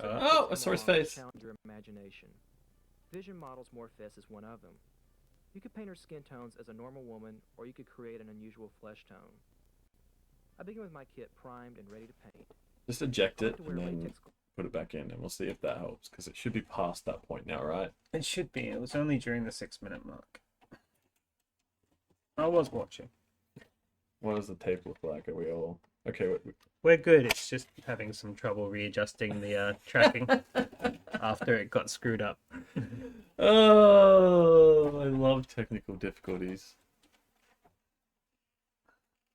Oh, I saw his face. Challenge your imagination. Vision Models Morphess is one of them. You could paint her skin tones as a normal woman, or you could create an unusual flesh tone. I begin with my kit primed and ready to paint. Just eject I it like to wear and then latex put it back in, and we'll see if that helps. Because it should be past that point now, right? It should be. It was only during the 6-minute mark. I was watching. What does the tape look like? Are we all okay? We're good. It's just having some trouble readjusting the tracking after it got screwed up. Oh, I love technical difficulties.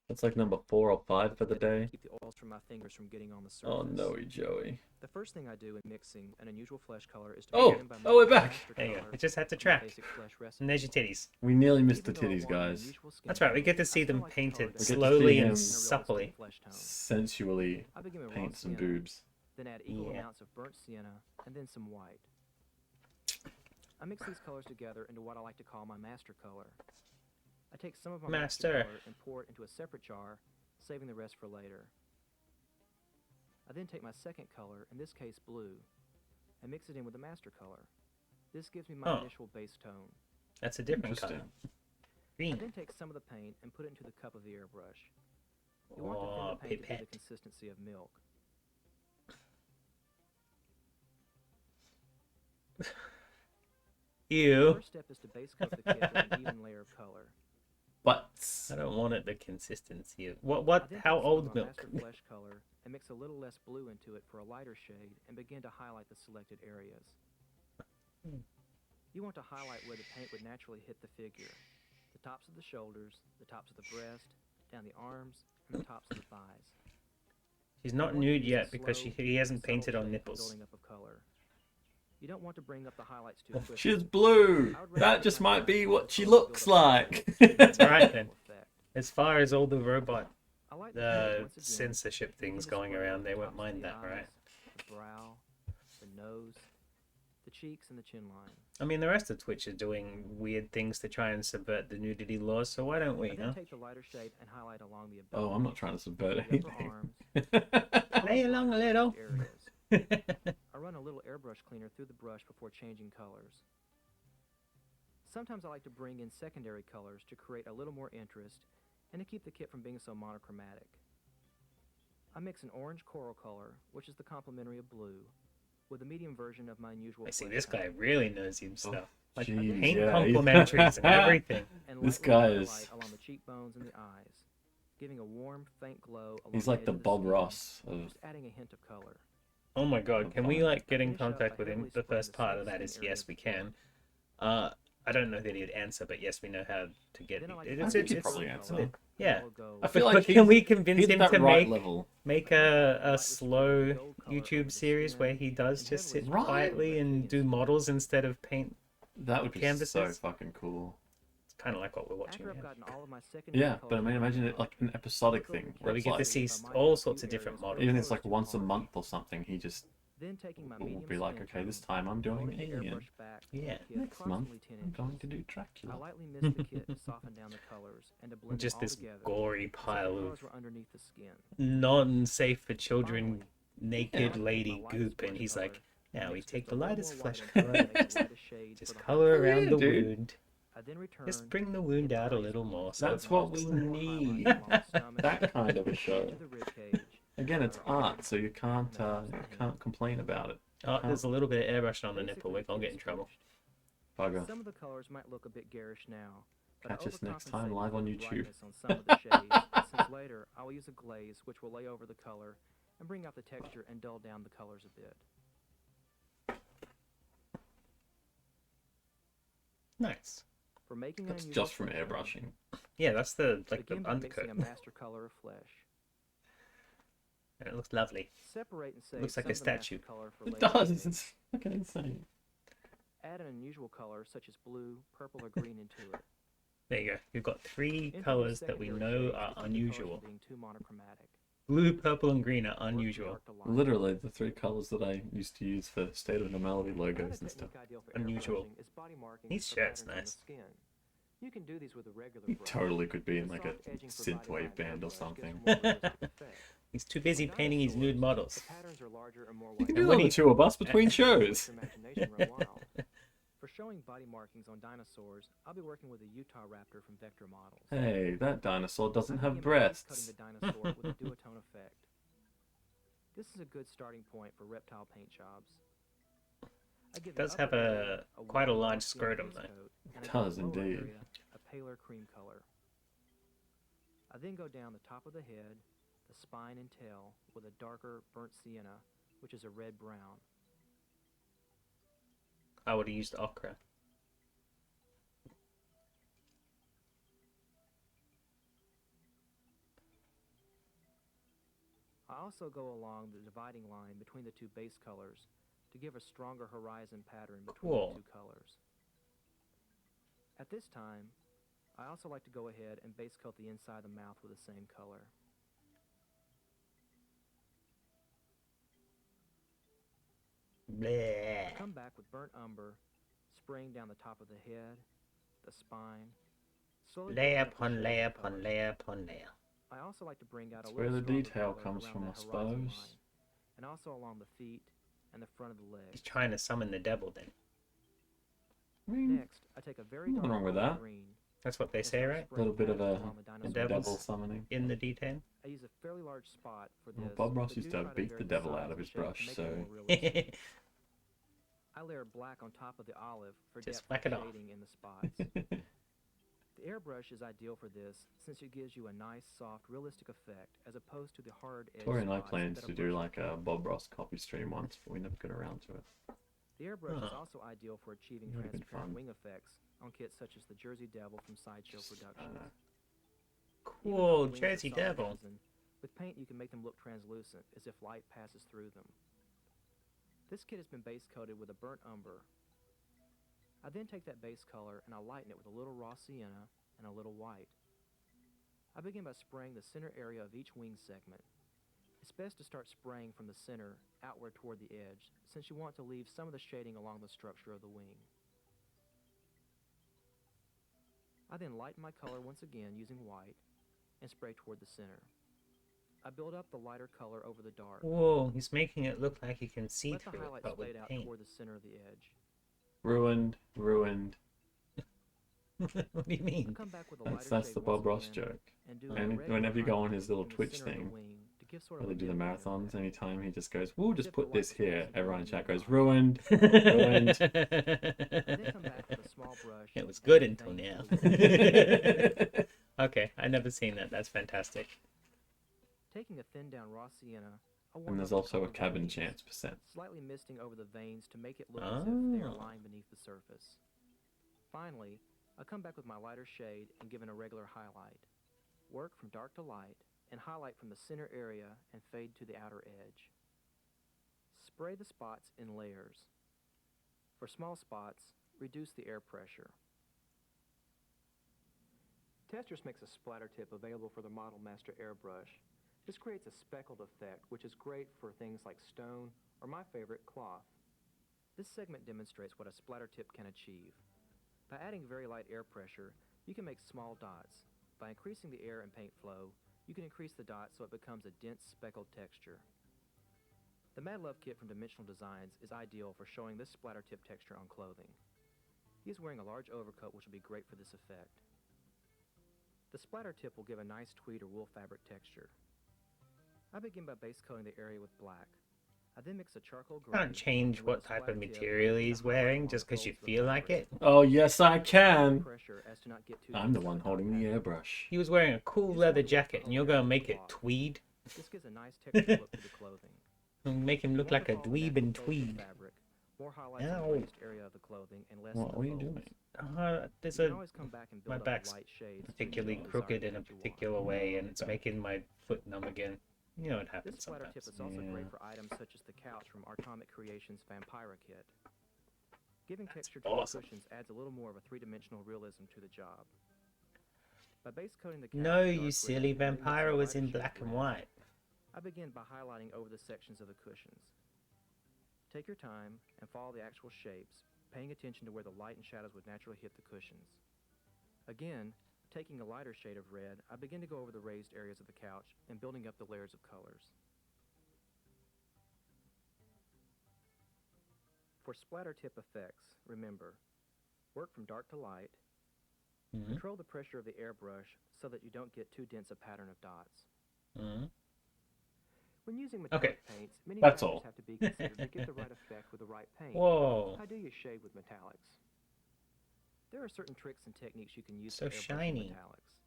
That's like number 4 or 5 for the day. Keep the oils from my fingers from getting on the surface. Oh no, Joey. The first thing I do in mixing an unusual flesh color is to Oh! begin by Oh, we're mixing back! master There you go. color It just had to from the track. basic flesh recipe. And there's your titties. We nearly missed the Even though I titties, want an guys. unusual skin That's right. We tone, get to I see still them like the color painted to We get to slowly see and him- supplely. flesh tone. Sensually I begin with raw paint some sienna, boobs. then add equal Yeah. amounts of burnt sienna, and then some white. I mix these colors together into what I like to call my master color. I take some of my master Master. color and pour it into a separate jar, saving the rest for later. I then take my second color, in this case blue, and mix it in with the master color. This gives me my Oh. initial base tone. That's a different color. Interesting. I Green. then take some of the paint and put it into the cup of the airbrush. You want Oh, the thin paint to be pipette. the consistency of milk. The Ew. first step is to base coat the kit with an even layer of color. Butts. I don't want it the consistency of... I What? then How take some of old my milk? master flesh color and mix a little less blue into it for a lighter shade and begin to highlight the selected areas. You want to highlight where the paint would naturally hit the figure. The tops of the shoulders, the tops of the breast, down the arms, and the tops of the thighs. She's You not want to nude use a yet because slow, he hasn't subtle painted on shape nipples. building up of color. You don't want to bring up the highlights too quickly. She's blue. That just might be what she looks like. That's right then. As far as all the robot I like the paint once again. censorship You can things going display around, the they won't tops of mind the that, right? eyes, The brow, the nose, the cheeks, and the chin line. I mean, the rest of Twitch is doing weird things to try and subvert the nudity laws, so why don't we, I huh? then take the lighter shade and highlight along the abdomen. Oh, I'm not trying to subvert the upper anything. arms, Lay along a little. areas. I run a little airbrush cleaner through the brush before changing colors. Sometimes I like to bring in secondary colors to create a little more interest and to keep the kit from being so monochromatic. I mix an orange coral color, which is the complementary of blue, with a medium version of my unusual I see, flesh this guy paint. really knows his stuff. Like, Jeez, paint yeah, complementaries and everything. And This lightly guy highlight is- along the cheekbones and the eyes, giving a warm, faint glow along He's the like edge the of the Bob skin, Ross of. just adding a hint of color. Oh my god, can we, like, get in Finish up contact by with him? heavily The spraying first the part of soft that is skin area yes, of we the kit. can. I don't know that he'd answer, but yes, we know how to get Then I like it. to I It's, think it's, he'd it's, probably color answer. along the Yeah. logo. I feel but like can we he's convince him that to right make level. a Lightly slow spraying gold color over YouTube the series skin where he does and just heavily sit Right. quietly and do models instead of paint? That would be so Canvases? fucking cool. It's kind of like what we're watching After I've now. gotten all of my secondary Yeah, but I colors mean, lined imagine up, it like an episodic look over thing the where we it's get to like, see I might all have a sorts few of different areas where models. even if colors it's like too once a harsh. month or something, he just Then taking my will medium be like, skin okay, this tone, time I'm doing rolling the Alien. airbrush back to Yeah. the kit Next month, approximately 10 I'm going inches. to do I Dracula. lightly mist the kit to soften down the colors and to blend Just them all this together. gory as if the pile of colors were underneath the skin. non-safe for children Finally, naked I take my lady lightest goop, and brush he's color like, now and we mix take just the a little lightest more flesh white in color, it to make the lightest shade just for the color highlight. around Yeah, the dude. wound. I then return Just bring the wound in the out a lightest little green more. to So That's it what pops. we a little more highlight need. along the stomach, That kind of a show. to the rib cage, Again, it's the arm, art, so you can't and the tops of the hand. complain about it. Oh, there's a little bit of airbrushing on the nipple. Basically, We're gonna the get kit in is trouble. finished. Bugger. Some of the colors might look a bit garish now, but I Catch us next time overcompensated live on for the YouTube. brightness on some of the shades, since later I will use a glaze which will lay over the color and bring out the texture and dull down the colors a bit. Nice. For making an That's unusual just from flesh tone, airbrushing. Yeah, that's the begin by mixing undercoat, a master color of flesh. and it looks lovely. Separate and save Looks like some a of the master statue. color for It later does. techniques. It's fucking insane. Add an unusual color such as blue, purple, or green into it. There you go. You've got three Influence colors that we secondary know shades are to keep the colors unusual. from being too monochromatic. Blue, purple, and green are Work from unusual. dark to light. Literally, the three colors that I used to use for State of Normality Another logos and stuff. technique ideal for Unusual. airbrushing is body markings His or shirt's patterns on the nice. skin. You can do these with a regular He brush. totally could be in The like a soft edging for body line synthwave band or airbrush gives something. a more realistic effect. He's too busy For painting his nude dinosaurs, models. The patterns are larger and more You white. can And do when that on he- the two of us between Let shows. your imagination run wild. For showing body markings on dinosaurs, I'll be working with a Utah raptor from Vector Models. Hey, that dinosaur doesn't I have begin by ice breasts. cutting the dinosaur with a duotone effect. This is a good starting point for reptile paint jobs. I give the Does have upper area quite a warm large glossy scrotum, base though. coat, and It I give does the lower indeed. area a paler cream color. I then go down the top of the head, the spine and tail with a darker burnt sienna, which is a red-brown. I would have used ochre. I also go along the dividing line between the two base colors to give a stronger horizon pattern between Cool. the two colors. At this time, I also like to go ahead and base coat the inside of the mouth with the same color. Bleh. Come back with burnt umber, spraying down the top of the head, the spine, slowly Layer building up the upon shades layer of upon color. layer upon layer. I also like to bring out That's a where little the stronger detail color comes around from, that I horizon suppose. line, and also along the feet and the front of the He's legs. trying to summon the devil then. I mean, Next, I take a very Nothing dark wrong with olive that. green That's what they and say, start right? a little spraying bit of a patterns along the dinosaur devil's- devil summoning. In the D10. I use a fairly large spot for Well, this. Bob Ross but used do to try beat vary the devil size out of and his shape to brush, make it so more realistic. I layer black on top of the olive for Just depth whack it of off. shading in the spots. The airbrush is ideal for this since it gives you a nice, soft, realistic effect as opposed to the hard edge Tori and I spots planned that to a do brush like can a give. Bob Ross copy stream once, but we never got around to it. The airbrush is Huh. also ideal for achieving Would've been transparent fun. wing effects on kits such as the Jersey Devil from Sideshow Productions. know. Even though Cool, the wings are Jersey solid Devil. resin, with paint you can make them look translucent as if light passes through them. This kit has been base coated with a burnt umber. I then take that base color and I lighten it with a little raw sienna and a little white. I begin by spraying the center area of each wing segment. It's best to start spraying from the center outward toward the edge, since you want to leave some of the shading along the structure of the wing. I then lighten my color once again using white and spray toward the center. I build up the lighter color over the dark. Whoa, he's making it look like you can see Let the through it, highlights but with fade out paint. toward the center of the edge. Ruined, ruined. What do you I mean? come back with a lighter That's shade the once Bob Ross again joke. and do a And regular whenever you go on highlight his little in the Twitch center of the thing, wing to give sort where of they a do the dim light marathons, effect. anytime he just goes, we'll just Dip the put this white spots here. into the Everyone in wing chat and goes, dot. ruined, ruined. I then come back with a small brush. It was and good add until veins now. to the wing. Okay, I never seen that. That's fantastic. Taking a thin down raw sienna, I warm And up there's the also color a of the cabin wings, chance percent. slightly misting over the veins to make it look as if they are Oh. lying beneath the surface. Finally, I come back with my lighter shade and give it a regular highlight. Work from dark to light and highlight from the center area and fade to the outer edge. Spray the spots in layers. For small spots, reduce the air pressure. Testers makes a splatter tip available for the Model Master airbrush. This creates a speckled effect, which is great for things like stone or my favorite, cloth. This segment demonstrates what a splatter tip can achieve. By adding very light air pressure, you can make small dots. By increasing the air and paint flow, you can increase the dots so it becomes a dense speckled texture. The Mad Love kit from Dimensional Designs is ideal for showing this splatter tip texture on clothing. He is wearing a large overcoat, which will be great for this effect. The splatter tip will give a nice tweed or wool fabric texture. I begin by base coating the area with black. I then mix a charcoal gray. Can't change and run what a type of splatter tip material and a he's highlight wearing along just the because you folds of the feel like fabric. it. Oh, yes, I can. Pressure as to not get too I'm the dense one of a holding dot the pattern. airbrush. He was wearing a cool Use leather one to jacket, and you're gonna make it cloth. tweed This gives a nice texture look to the clothing. and make him You look want like to a follow dweeb natural in folds of tweed. fabric, more highlights on Ow. the raised area of the clothing and less What in are the you folds. doing? There's You can a always come back and my build up back's the light shades to particularly achieve the crooked desired in a effect you want. particular way, and it's Okay. making my foot numb again. You know it This happens splatter tip sometimes. is also Yeah. great for items such as the couch from Atomic Creations Vampira kit. Giving texture to awesome. the cushions adds a little more of a three-dimensional realism to the job. By base coating the couch No, with you dark silly red and then mixing Vampira a was lighter in shade of black and red, white. I begin by highlighting over the sections of the cushions. Take your time and follow the actual shapes, paying attention to where the light and shadows would naturally hit the cushions. Again, taking a lighter shade of red, I begin to go over the raised areas of the couch and building up the layers of colors. For splatter tip effects, remember, work from dark to light, Mhm. control the pressure of the airbrush so that you don't get too dense a pattern of dots. Mhm. When using metallic Okay, paints, many that's factors all. have to be considered to get the right effect with the right paint. Whoa, How do you shade with metallics? There are certain tricks and techniques you can use So for airbrushing shiny. metallics.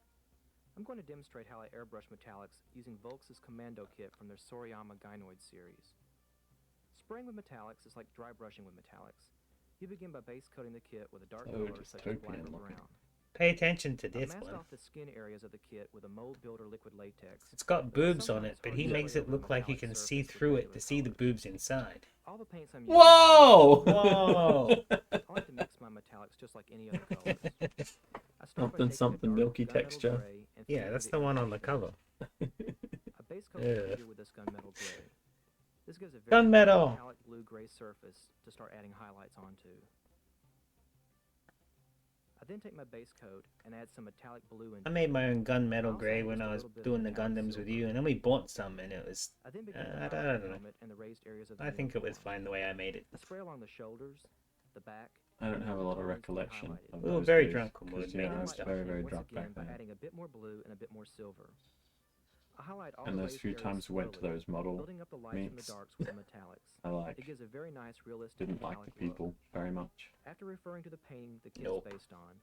I'm going to demonstrate how I airbrush metallics using Volx's Commando kit from their Soriyama Gynoid series. Spraying with metallics is like dry brushing with metallics. You begin by base coating the kit with a dark So color just such as black topian or looking. brown. pay attention to I this mask one. off the skin areas of the kit with a mold builder liquid latex. It's got but it's boobs on it, sometimes but hard he to makes spray it over a look like you metallic can surface see with through it regular to see the colors. boobs inside. All the paints I'm using Whoa! Whoa! I like to mix my metallics just like any other colors. I start by Something, taking a something dark milky gunmetal texture. gray and Yeah, fade that's to the one outer on the edge. cover. I base coat the Yeah. figure with this gunmetal gray. This gives a very Gunmetal. metallic blue-gray surface to start adding highlights onto. I then take my base coat and add some metallic blue into I made my own I gunmetal also grey add when just a I was little bit of doing the metallic Gundams with silver. you, and then we bought some, and it was. I then begin to I highlight don't the know. helmet and the raised areas of the I think it was uniform. fine the way I made it. I spray along the shoulders, the back. I don't and have a the lot of bones to be recollection highlighted. of We were those very days, drunk when we 'cause, were yeah, making I I was stuff. very, lighten it very once drunk again back by then. adding a bit more blue and a bit more silver. I highlight all And the those raised few areas times we went to slowly, those model building up the lights and the meets, darks with the metallics. I It gives a very nice, realistic didn't like metallic the people very much. look. After referring to the painting the kit Nope. is based on,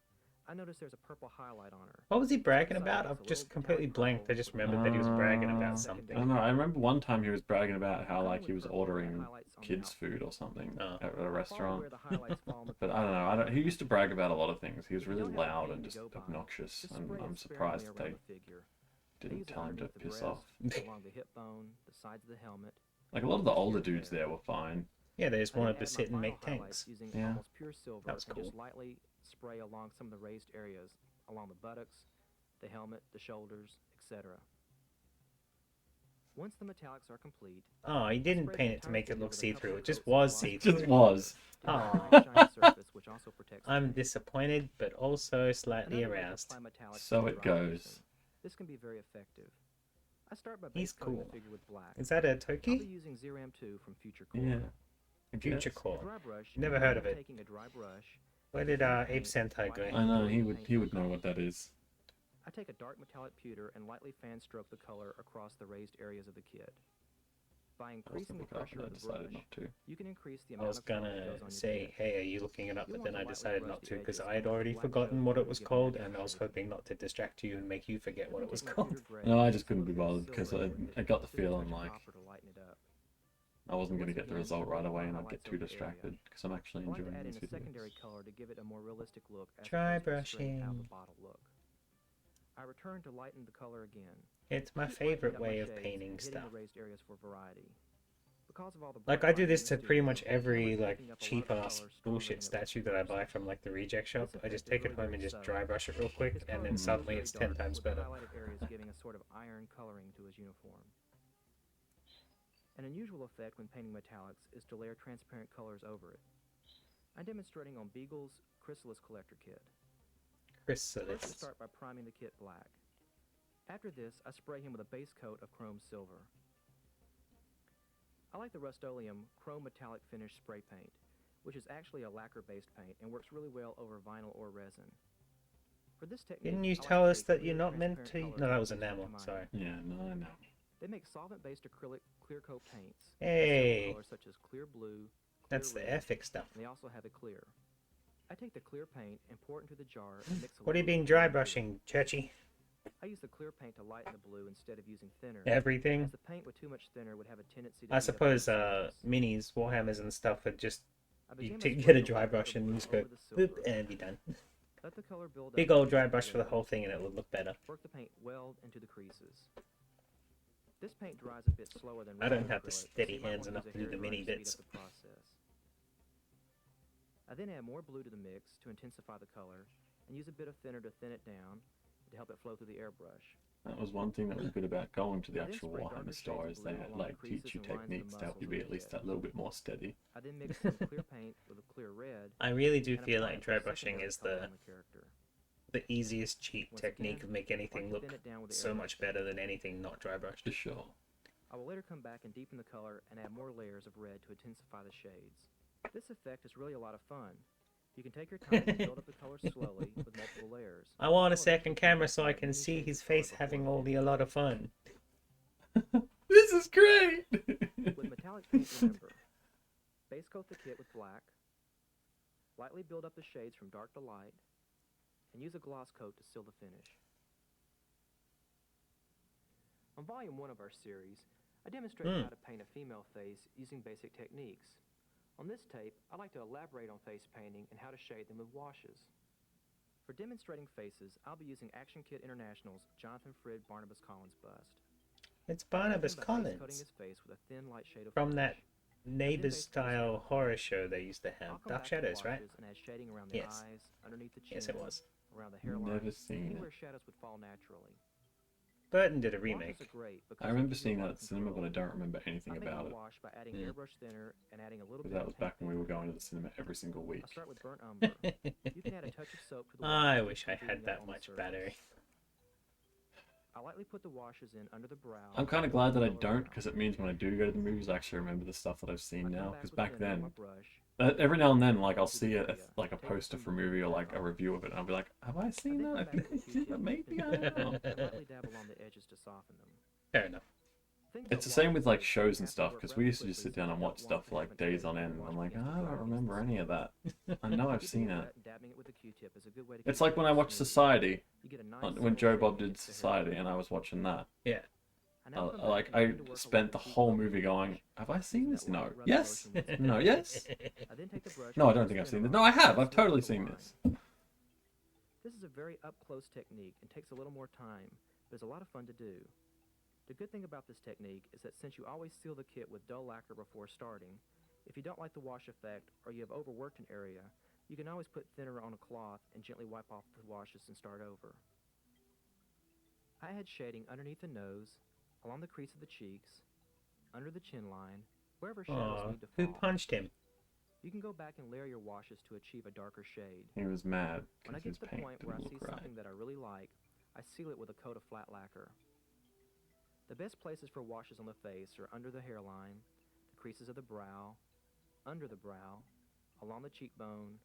I notice there's a purple highlight on her. What was he bragging Beside about? it's I've a just little completely metallic blanked. I purple just with a remembered that he was bragging little about I something. don't know. I remember one time he was bragging about how Cover like with he was purple and add ordering highlights on the kids' outfit. food or something Oh. at a Follow restaurant. where the highlights fall on the But I don't know. I don't. He used to brag about a lot of things. He was If you really don't have a loud painting and to just go by, obnoxious, just and spray it I'm sparingly surprised that around they the figure. I didn't use it tell him to underneath the piss breast, off. along the hip bone, the sides of the helmet. Like a lot of the just here older and dudes there. there were fine. Yeah, they just I then wanted to add sit my and final make highlights tanks. using Yeah. almost pure silver That was and cool. just lightly spray along some of the raised areas, along the buttocks, the helmet, the shoulders, etc. Once the metallics are complete, Oh, he didn't spray the paint it to entire make it figure look with a couple see-through. of It just coats of was gloss see-through. Just coated was. to give it a Aw. nice shiny surface which also protects the I'm paint. disappointed, but also slightly Another way to aroused. apply metallics So is it dry brushing. goes. This can be very effective. I start by He's base coating cool. the figure with black. Is that a I'll be Toki? using Zeram 2 from Future Core. Yeah. I Future guess. Core. Dry brush. Never heard of I'm it. taking a dry brush. Where did fill the Ape paint, Sentai go? lightly I know coat he the would paint he to would know color. what that is. I take a dark metallic pewter and lightly fan stroke the color across the raised areas of the kit. By I was increasing the looking up, pressure but I of the decided brush, not to. you can increase the I amount was of color that gonna goes on your say, kit. hey, are you looking it up? You'll But want then to I lightly decided brush not the to because edges I had and let the already black forgotten show what it to was give it called, natural and I was shading. hoping not to distract you and make you forget what Then it was take my called. pewter gray No, I and just fill couldn't be a bit of bothered because silver with it I got the with a touch feeling of like copper to lighten it up. I wasn't going to Once get the again, result I right build away my and I'd highlights get too over the area. distracted because I'm actually I like to enjoying add in these a secondary videos. color to give it a more realistic look as Dry opposed to a straight out of the brushing. bottle look. I return to lighten the color again. It's my Keep lightening favorite up my way of shades painting and hitting stuff. the raised areas for variety. Because of all the Like bright I do lighting this in to the pretty studio, much the camera's every like picking up a lot of cheap the ass colors stronger bullshit than it looks statue in that I person. buy from like the reject shop. This I just effect is take it really home very and just subtle. dry brush it real quick, His and color then is suddenly very it's 10 dark, times with the better. highlighted areas giving a sort of iron coloring to his uniform. An unusual effect when painting metallics is to layer transparent colors over it. I'm demonstrating on Beagle's Chrysalis Collector Kit. First, I Chrysalis. start by priming the kit black. After this, I spray him with a base coat of chrome silver. I like the Rust-Oleum Chrome Metallic Finish spray paint, which is actually a lacquer-based paint and works really well over vinyl or resin. For this technique, Didn't you I like tell to us take that clear, you're not meant transparent to? colors No, that like was these with enamel. mine. Sorry. Yeah, no, I know. They make solvent-based acrylic clear coat paints. Hey. Several colors such as clear blue, clear That's the red, epic stuff. and they also have a clear. I take the clear paint and pour it into the jar and mix a What have you little been thinner dry into it. brushing, Churchy? I use the clear paint to lighten the blue instead of using thinner. Everything? As the paint with too much thinner would have a tendency to I beat up on suppose the surface. minis, Warhammers and stuff would just I you begin by get a spraying dry little bit of brush and blue just go over the boop silver. and be done. Let the color build Big up old until dry it's brush for the clear. whole thing and it would look better. Work the paint well into the creases. This paint dries a bit slower than I don't regular have the acrylic, so steady you might hands want enough use to a do the hairdryer mini to speed bits. up the process. I then add more blue to the mix to intensify the color, and use a bit of thinner to thin it down to help it flow through the airbrush. That was one thing that was good about going to the I then actual spray Warhammer darker store shades is of they blue had along like the teach creases you and lines of the techniques to help muscles you of be the at least kit. that little bit more steady. I then mix some clear paint with a clear red. I really do and feel apply like it dry for a brushing secondary is color the on the character. easiest cheap Once technique again, of make anything like to look thin it down with the so airbrush much better tip. than anything not dry brushed. For sure. I will later come back and deepen the color and add more layers of red to intensify the shades. This effect is really a lot of fun. You can take your time to build up the color slowly with multiple layers. I want a I'll second eventually come camera back so and I add can many see shades his of color face having before all the the a lot of fun. This is great! With metallic paint, remember, base coat the kit with black, lightly build up the shades from dark to light, and use a gloss coat to seal the finish. On volume 1 of our series, I demonstrated how to paint a female face using basic techniques. On this tape, I like to elaborate on face painting and how to shade them with washes. For demonstrating faces, I'll be using Action Kit International's Jonathan Frid Barnabas Collins bust. It's I Barnabas begin by base coating Collins his face with a thin light shade of from that flesh. neighbors base coat his style hair. horror show they used to I'll have. come Dark back with Shadows, right? washes and add shading around the Yes. eyes, underneath the chin, Yes, it was. around the hairline, Never seen anywhere it. shadows would fall naturally. Burton did a Washes remake. are great because I they remember give you a seeing lot that of at the cinema, but I control. don't remember I anything make about the it. wash by adding Mm. airbrush thinner and adding a little Because bit that of was paint back when we were thinner. going to the cinema every single week. I start with burnt umber. You can add a touch of soap to the I wash wish I before had beating that on the much surface. battery. I lightly put the washes in under the brow. I'm kind of to build glad that I the color don't, out. because it means when I do go to the movies, I actually remember the stuff that I've I seen come now. back Because with back thinner on my then, brush. every now and then, like I'll to the see area. like a Take poster some for a movie or like a out. review of it, and I'll be like, have I I seen then come that? back with a Q-tip Maybe I and don't know. lightly dab along the edges to soften them. Fair enough. Thing It's the about same with like washes is shows you and have to stuff, work because we rather used to just quickly sit down so and you watch don't want stuff to for have like a days trace on when end, the and I'm wash like, begins I to don't dry remember against any the of that. surface. I know I've Keeping seen it it. wet and dabbing it with a Q-tip is a good way to It's keep like when I it watched smooth. Society, You get a nice when subtle Joe shade Bob did against the Society, hairline. and I was watching that. Yeah. I now come back Like and I begin to work spent along the the cheek whole bone of the movie going, brush, have I using seen this? that No. light rubber Yes. motion with No. Yes. I then take the brush No, I and don't use think I've thinner seen this. on No, I it to have. I've smooth totally the seen line. this. This is a very up-close technique and takes a little more time, but it's a lot of fun to do. The good thing about this technique is that since you always seal the kit with dull lacquer before starting, If you don't like the wash effect or you have overworked an area, you can always put thinner on a cloth and gently wipe off the washes and start over. I add shading underneath the nose, along the crease of the cheeks, under the chin line, wherever shadows Oh, need to who fall. punched him? You can go back and layer your washes to achieve a darker shade. He was mad When I because get his to the paint point where I didn't see look right. something that I really like, I seal it with a coat of flat lacquer. The best places for washes on the face are under the hairline, the creases of the brow, under the brow, along the cheekbone,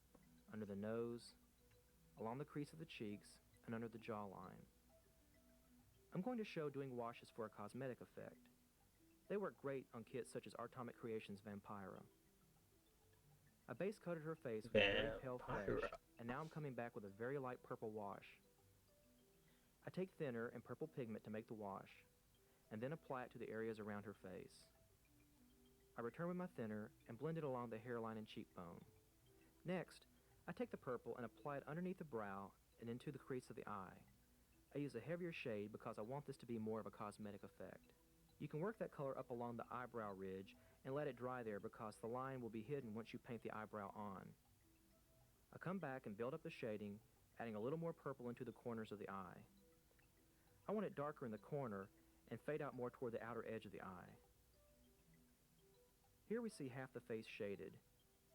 under the nose, along the crease of the cheeks, and under the jawline. I'm going to show doing washes for a cosmetic effect. They work great on kits such as Atomic Creations' Vampira. I base coated her face with a very pale flesh, and now I'm coming back with a very light purple wash. I take thinner and purple pigment to make the wash, and then apply it to the areas around her face. I return with my thinner and blend it along the hairline and cheekbone. Next, I take the purple and apply it underneath the brow and into the crease of the eye. I use a heavier shade because I want this to be more of a cosmetic effect. You can work that color up along the eyebrow ridge and let it dry there because the line will be hidden once you paint the eyebrow on. I come back and build up the shading, adding a little more purple into the corners of the eye. I want it darker in the corner and fade out more toward the outer edge of the eye. Here we see half the face shaded.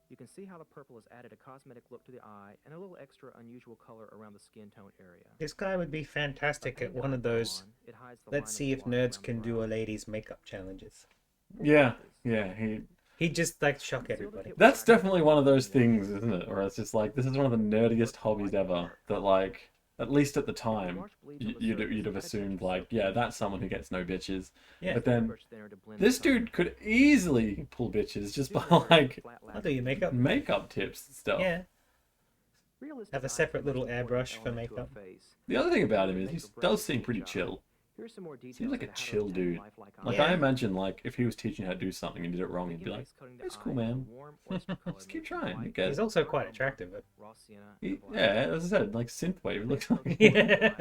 You can see how the purple has added a cosmetic look to the eye and a little extra unusual color around the skin tone area. This guy would be fantastic at one of those. Let's see if nerds can do a ladies' makeup challenges. Yeah, He'd just like shock everybody. That's definitely one of those things, isn't it? Or it's just like, this is one of the nerdiest hobbies ever. That like, at least at the time, you'd have assumed like, yeah, that's someone who gets no bitches. Yeah. But then this dude could easily pull bitches just by like I'll do your makeup. makeup tips and stuff. Yeah. Have a separate little airbrush for makeup. The other thing about him is he does seem pretty chill. Seems like a chill dude. Like, I imagine, like, if he was teaching you how to do something and did it wrong, he'd be like, it's cool, man. Just keep trying. You get He's it. also quite attractive. Yeah, as I said, like, synthwave looks like. Yeah.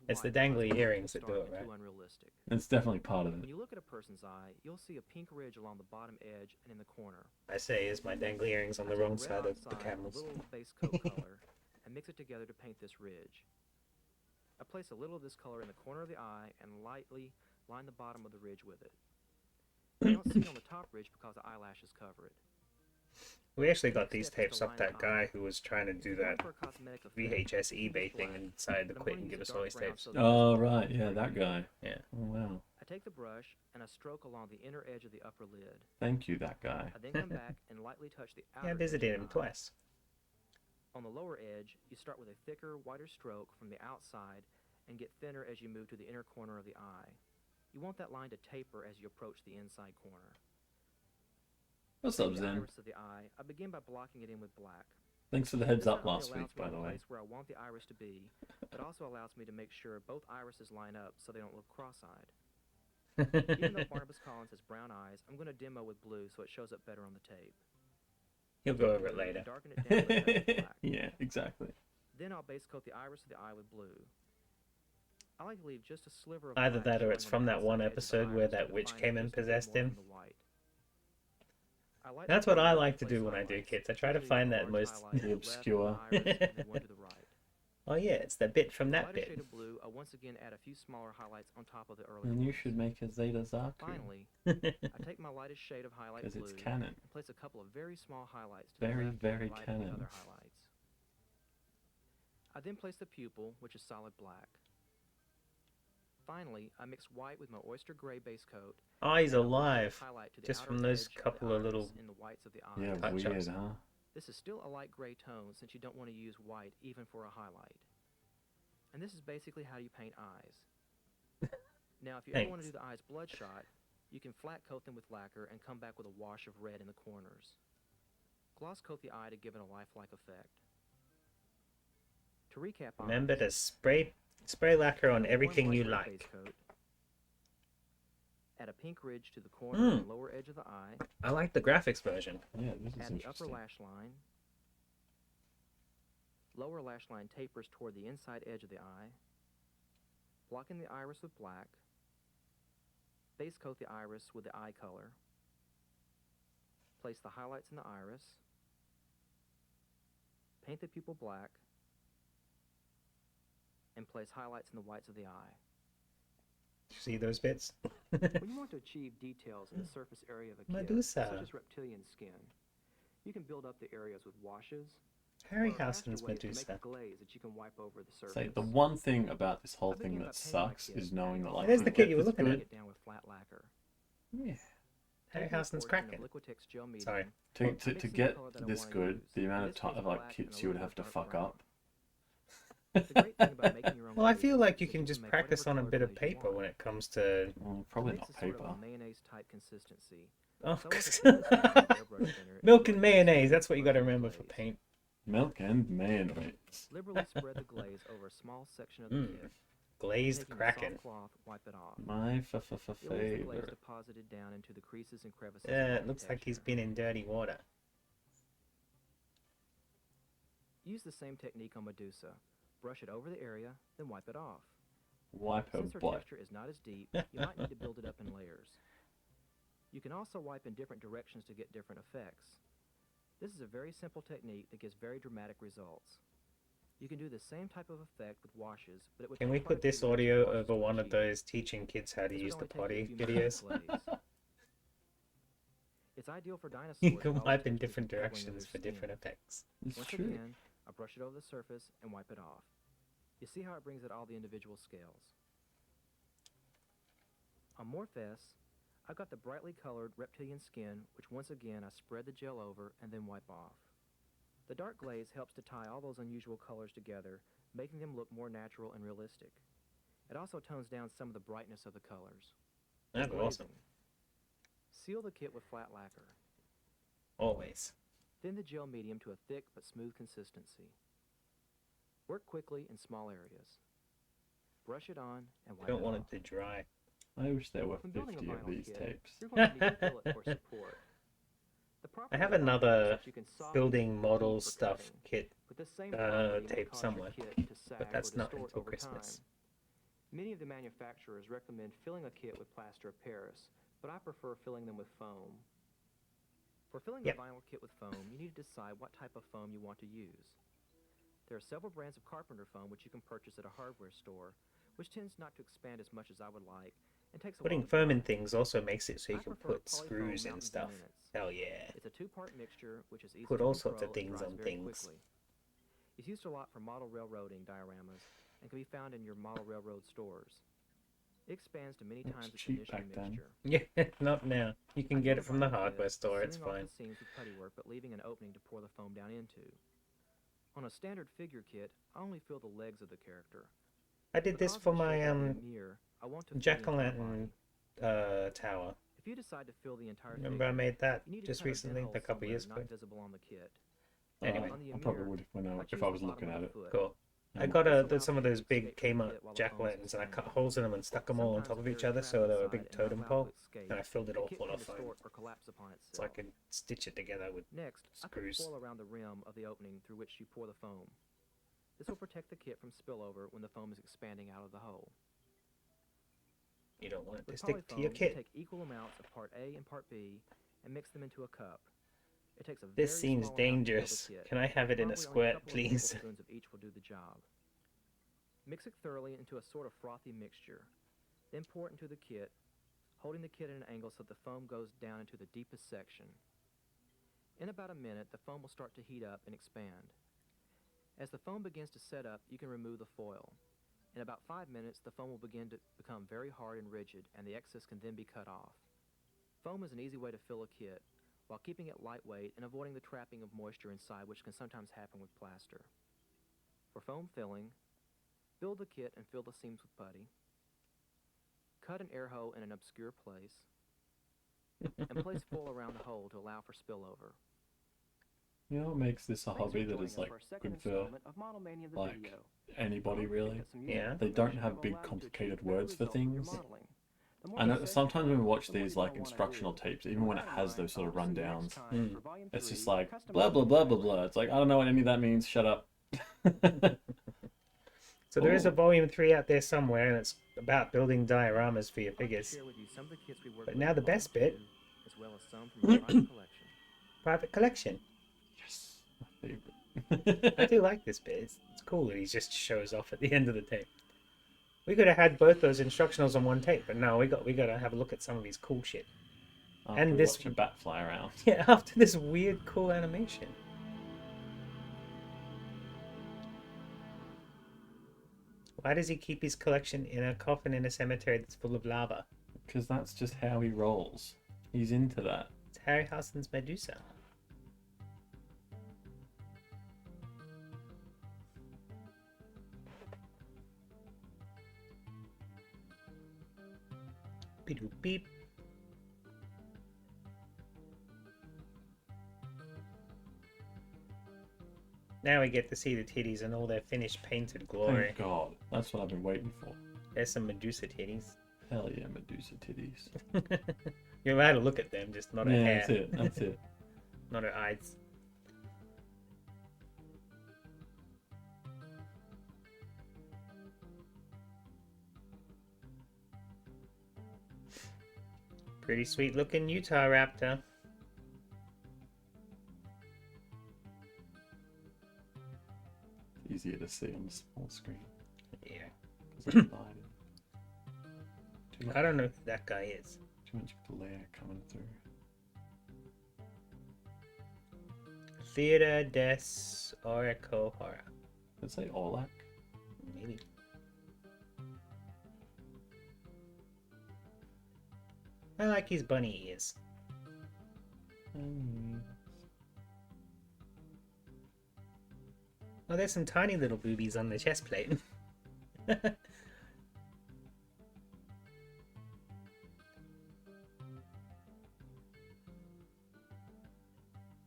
It's the dangly earrings that do it, right? It's definitely part of When it. you look at a person's eye, you'll see a pink ridge along the bottom edge and in the corner. I say, is my dangly earrings on the wrong side of the cameras. A little base coat color and mix it together to paint this ridge. I place a little of this color in the corner of the eye and lightly line the bottom of the ridge with it. You don't see it on the top ridge because the eyelashes cover it. We actually got these tapes off that guy who was trying to do that VHS eBay thing and decided to quit and give us all his tapes. Oh, right. Yeah, that guy. Yeah. Oh, wow. I take the brush and I stroke along the inner edge of the upper lid. Thank you, that guy. I then come back and lightly touch the outer Yeah, I edge visited of him the eye. twice. On the lower edge, you start with a thicker, wider stroke from the outside and get thinner as you move to the inner corner of the eye. You want that line to taper as you approach the inside corner. What's For up, the Zen? iris of the eye, I begin by blocking it in with black. Thanks for the heads This up not only last week, allows me by to the way. place where I want the iris to be, but also allows me to make sure both irises line up so they don't look cross-eyed. Even though Barnabas Collins has brown eyes, I'm going to demo with blue so it shows up better on the tape. He'll go over it later. Darken it down with a touch of black. Yeah, exactly. Then I'll base coat the iris of the eye with blue. I like to leave just a sliver of Either black that or it's showing on from the that one outside edge of the episode where iris that to witch define came it and just a bit possessed more him. from the white. I lightly That's what blend I out like to place do when I do highlights, kits. I try to usually find one that large most... highlight to the left of the obscure. iris and then one to the right. Oh yeah, it's the bit from For the that lighter bit. shade of blue, I once again add a few smaller highlights on top of the earlier And you ones. should make a Zeta Zaku. Finally, I take my lightest shade of highlight Because blue it's canon. and place a couple of very small highlights to Very, the left very and right of the canon. other highlights. I then place the pupil, which is solid black. Finally, I mix white with my oyster gray base coat. Oh, he's and apply a alive. highlight to the Just outer from those edge of the couple of iris little... in the whites of the eye. Yeah, touch-ups. weird, huh? This is still a light gray tone since you don't want to use white even for a highlight. And this is basically how you paint eyes. Now, if you ever want to do the eyes bloodshot, you can flat coat them with lacquer and come back with a wash of red in the corners. Gloss coat the eye to give it a lifelike effect. To recap on Remember to spray lacquer on everything you like. Add a pink ridge to the corner and lower edge of the eye. I like the graphics version. Yeah, this is Add the upper interesting. lash line. Lower lash line tapers toward the inside edge of the eye. Blocking the iris with black. Base coat the iris with the eye color. Place the highlights in the iris. Paint the pupil black. And place highlights in the whites of the eye. See those bits? When you want to achieve details in the surface area of a kid, Medusa. such as reptilian skin, you can build up the areas with washes. Harryhausen's Medusa. Make a glaze that you can wipe over the surface. Say the one thing about this whole thing that sucks is knowing that like There's the to kid get you were this looking at. good- It down with flat lacquer. Yeah. Harryhausen's Kraken. Sorry. To get this good, the amount of time of like kits you would have to fuck up. Well, I feel like you can just practice on a bit of paper when it comes to... Well, probably not paper. Mayonnaise type consistency. Oh, So with a airbrush thinner, milk and mayonnaise. That's what you got to remember for paint. Milk and mayonnaise. Liberally spread the glaze over a small section of the kit. Glazed Taking a Kraken. soft cloth, wipe it off. My You'll leave the glaze favorite. deposited down into the creases and crevices. Yeah, of it the looks like he's texture. been in dirty water. Use the same technique on Medusa. Brush it over the area, then wipe it off. Wipe her Since her butt. texture is not as deep, you might need to build it up in layers. You can also wipe in different directions to get different effects. This is a very simple technique that gives very dramatic results. You can do the same type of effect with washes, but it would Can take we quite a put this few layers audio washes over to one of achieve. those teaching kids how to This would use the only take potty a few minutes videos? of glaze. It's ideal for dinosaurs. You that can always wipe in take the different covering of directions their for different skin. effects. It's Once true. again, I brush it over the surface and wipe it off. You see how it brings out all the individual scales. On Morphes, I've got the brightly colored reptilian skin, which once again I spread the gel over and then wipe off. The dark glaze helps to tie all those unusual colors together, making them look more natural and realistic. It also tones down some of the brightness of the colors. That's Glazing. awesome. Seal the kit with flat lacquer. Always. Thin the gel medium to a thick but smooth consistency. Work quickly in small areas. Brush it on and wipe Don't it want off. it to dry. I wish there were When building a 50 of vinyl these kit, tapes. you're going to need to fill it for support. The proper I have design another is that you can soften building the model heat for stuff cutting, kit, but this same property may tape cause your somewhere, kit to sag but that's or not distort until over Christmas. time. Many of the manufacturers recommend filling a kit with plaster of Paris, but I prefer filling them with foam. For filling Yep. a vinyl kit with foam, you need to decide what type of foam you want to use. There are several brands of carpenter foam which you can purchase at a hardware store, which tends not to expand as much as I would like, and takes a Putting while to foam in dry. things also makes it so you I can prefer put polyfoam screws and mountains stuff. minutes. Hell yeah. It's a two-part mixture which is easy Put to all sorts of control and things dries on very things. quickly. It's used a lot for model railroading dioramas and can be found in your model railroad stores. It expands to many It's times its cheap initial back then. mixture. Yeah, not now. You can I get fill it from the vinyl kit, hardware store, it's seaming off fine. the seams with puttywork, but leaving an opening to pour the foam down into. On a standard figure kit, I only fill the legs of the character. I did this Because for of the my shape of the mirror, I want to fill the jack-o'-lantern entire body. tower. If you decide to fill the entire Remember I figure, made that you need to just cut a recently, vent a hole couple years somewhere ago. not visible on the kit. Anyway. On the I probably mirror, would if I choose I the was bottom looking of at the it. foot. Cool. I Um, got This allows some of heat those to big escape from the came kit up while the jack foam is lanterns and I cut expanding. holes in them and stuck them all on Sometimes top of if each there is other so trap they were a big inside and not totem allowed pole. to escape, And I filled it the all kit full can of foam distort or collapse upon itself. so I could stitch it together with Next, I put screws. foil around the rim of the opening through which you pour the foam. This will protect the kit from spillover when the foam is expanding out of the hole. You don't want it to With stick to your polyfoam, you kit. take equal amounts of part A and part B and mix them into a cup. It takes a This very seems small amount to fill the dangerous. kit. Can I have it in a Probably only squirt, couple of please? tablespoons of each will do the job. Mix it thoroughly into a sort of frothy mixture. Then pour it into the kit, holding the kit at an angle so the foam goes down into the deepest section. In about a minute, the foam will start to heat up and expand. As the foam begins to set up, you can remove the foil. In about 5 minutes, the foam will begin to become very hard and rigid, and the excess can then be cut off. Foam is an easy way to fill a kit, while keeping it lightweight and avoiding the trapping of moisture inside, which can sometimes happen with plaster. For foam filling, build the kit and fill the seams with putty. Cut an air hole in an obscure place, and place foil around the hole to allow for spillover. You know what makes this a Thanks for hobby that joining is us like for our second good for installment of Model Mania the like video. anybody really? Yeah. They don't have big complicated words for things. I know sometimes when we watch these like instructional tapes, even when it has those sort of rundowns, it's just like blah blah blah blah blah. It's like I don't know what any of that means. Shut up. So there is a Oh. volume 3 out there somewhere, and it's about building dioramas for your figures. But now the best bit. as well as some from your private collection. Private collection. Yes, my favorite. I do like this bit. It's cool that he just shows off at the end of the tape. We could have had both those instructionals on one tape, but no, we got to have a look at some of his cool shit. After And we this watch a bat fly around. Yeah, after this weird cool animation. Why does he keep his collection in a coffin in a cemetery that's full of lava? Because that's just how he rolls. He's into that. It's Harryhausen's Medusa. Beep beep. Now we get to see the titties in all their finished painted glory. Thank God. That's what I've been waiting for. There's some Medusa titties. Hell yeah, Medusa titties. You're allowed to look at them, just not her Yeah, hair. that's it. That's it. Not her eyes. Pretty sweet looking Utah raptor. Easier to see on the small screen. Yeah. 'Cause I'm blinded. I don't know who that guy is. Too much glare coming through. Theater des Oracle Horror. Did it say Orlac? Maybe. I like his bunny ears. Oh, there's some tiny little boobies on the chest plate.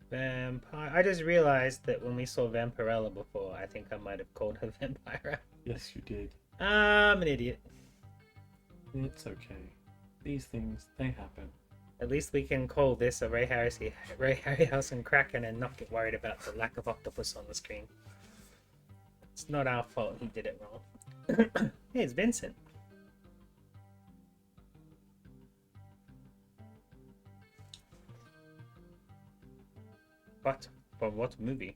Vampire. I just realized that when we saw Vampirella before, I think I might have called her Vampira. Yes, you did. I'm an idiot. It's okay. These things, they happen. At least we can call this a Ray Harryhausen Kraken and not get worried about the lack of octopus on the screen. It's not our fault he did it wrong. Hey, it's Vincent. But for what movie?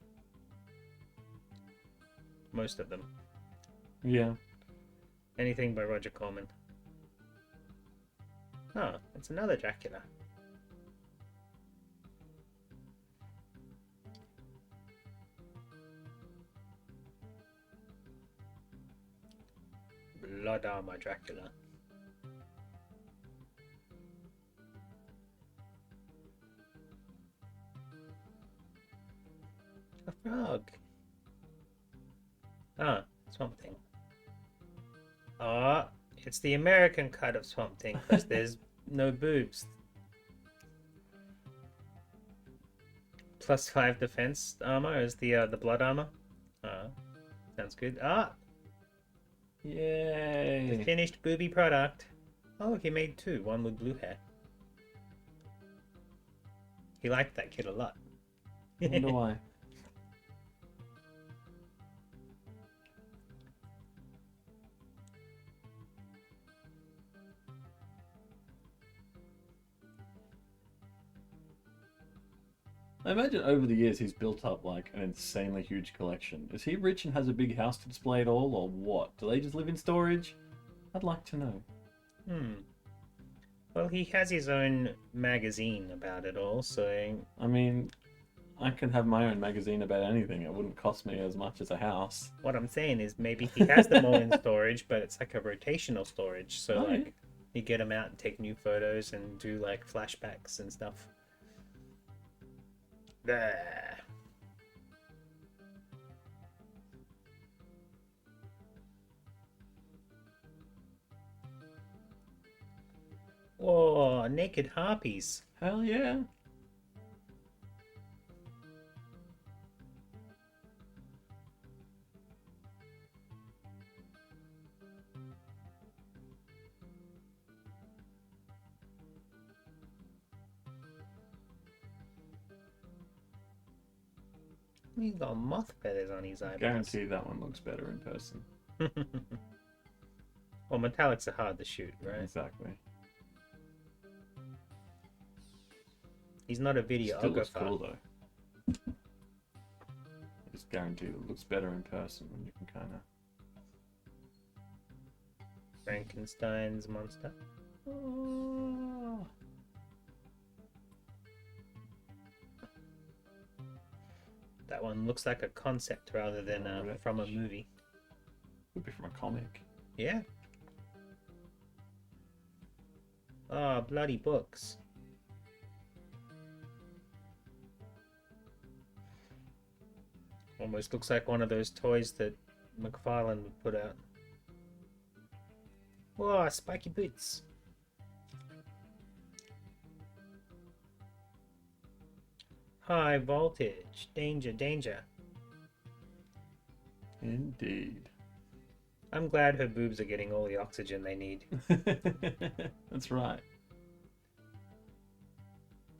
Most of them. Yeah. Anything by Roger Corman. Oh, it's another Dracula. Blood Armor Dracula. A frog. Ah, Swamp Thing. Ah, it's the American cut of Swamp Thing because there's no boobs. +5 defense armor is the blood armor. Sounds good. Ah, the Yay! finished booby product. Oh, look, he made 2. One with blue hair. He liked that kid a lot. I wonder why. I imagine over the years he's built up like an insanely huge collection. Is he rich and has a big house to display it all, or what? Do they just live in storage? I'd like to know. Well, he has his own magazine about it all, so... I mean, I can have my own magazine about anything. It wouldn't cost me as much as a house. What I'm saying is maybe he has them all in storage, but it's like a rotational storage. So, Oh, yeah. like, you get them out and take new photos and do, like, flashbacks and stuff. There. Whoa, naked harpies. Hell yeah. He's got moth feathers on his eyebrows. Guarantee that one looks better in person. Well, metallics are hard to shoot, right? Exactly. He's not a Still looks videographer. cool though. I just guarantee it looks better in person when you can kind of. Frankenstein's monster. That one looks like a concept rather than from a movie. Could be from a comic. Yeah. Oh, bloody books. Almost looks like one of those toys that McFarlane would put out. Whoa, spiky boots. High voltage. Danger, danger. Indeed. I'm glad her boobs are getting all the oxygen they need. That's right.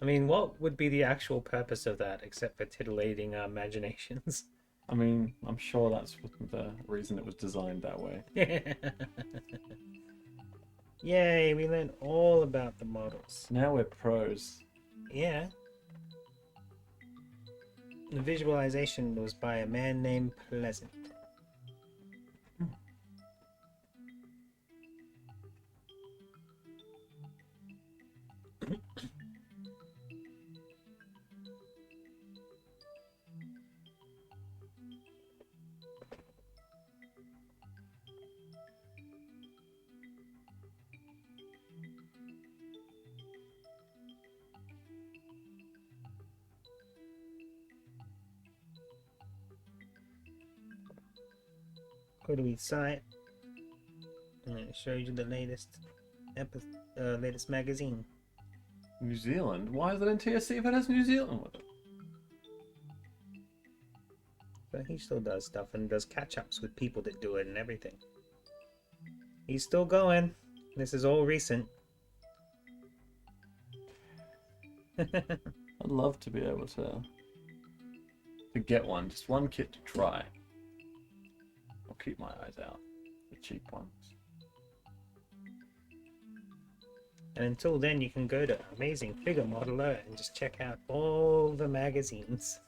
I mean, what would be the actual purpose of that except for titillating our imaginations? I mean, I'm sure that's the reason it was designed that way. Yay, we learned all about the models. Now we're pros. Yeah. The visualization was by a man named Pleasant. Go to each site, and it shows you the latest latest magazine. New Zealand? Why is it in TSC if it has New Zealand with it? But he still does stuff and does catch-ups with people that do it and everything. He's still going. This is all recent. I'd love to be able to get one, just one kit to try. I'll keep my eyes out for cheap ones. And until then, you can go to Amazing Figure Modeler and just check out all the magazines.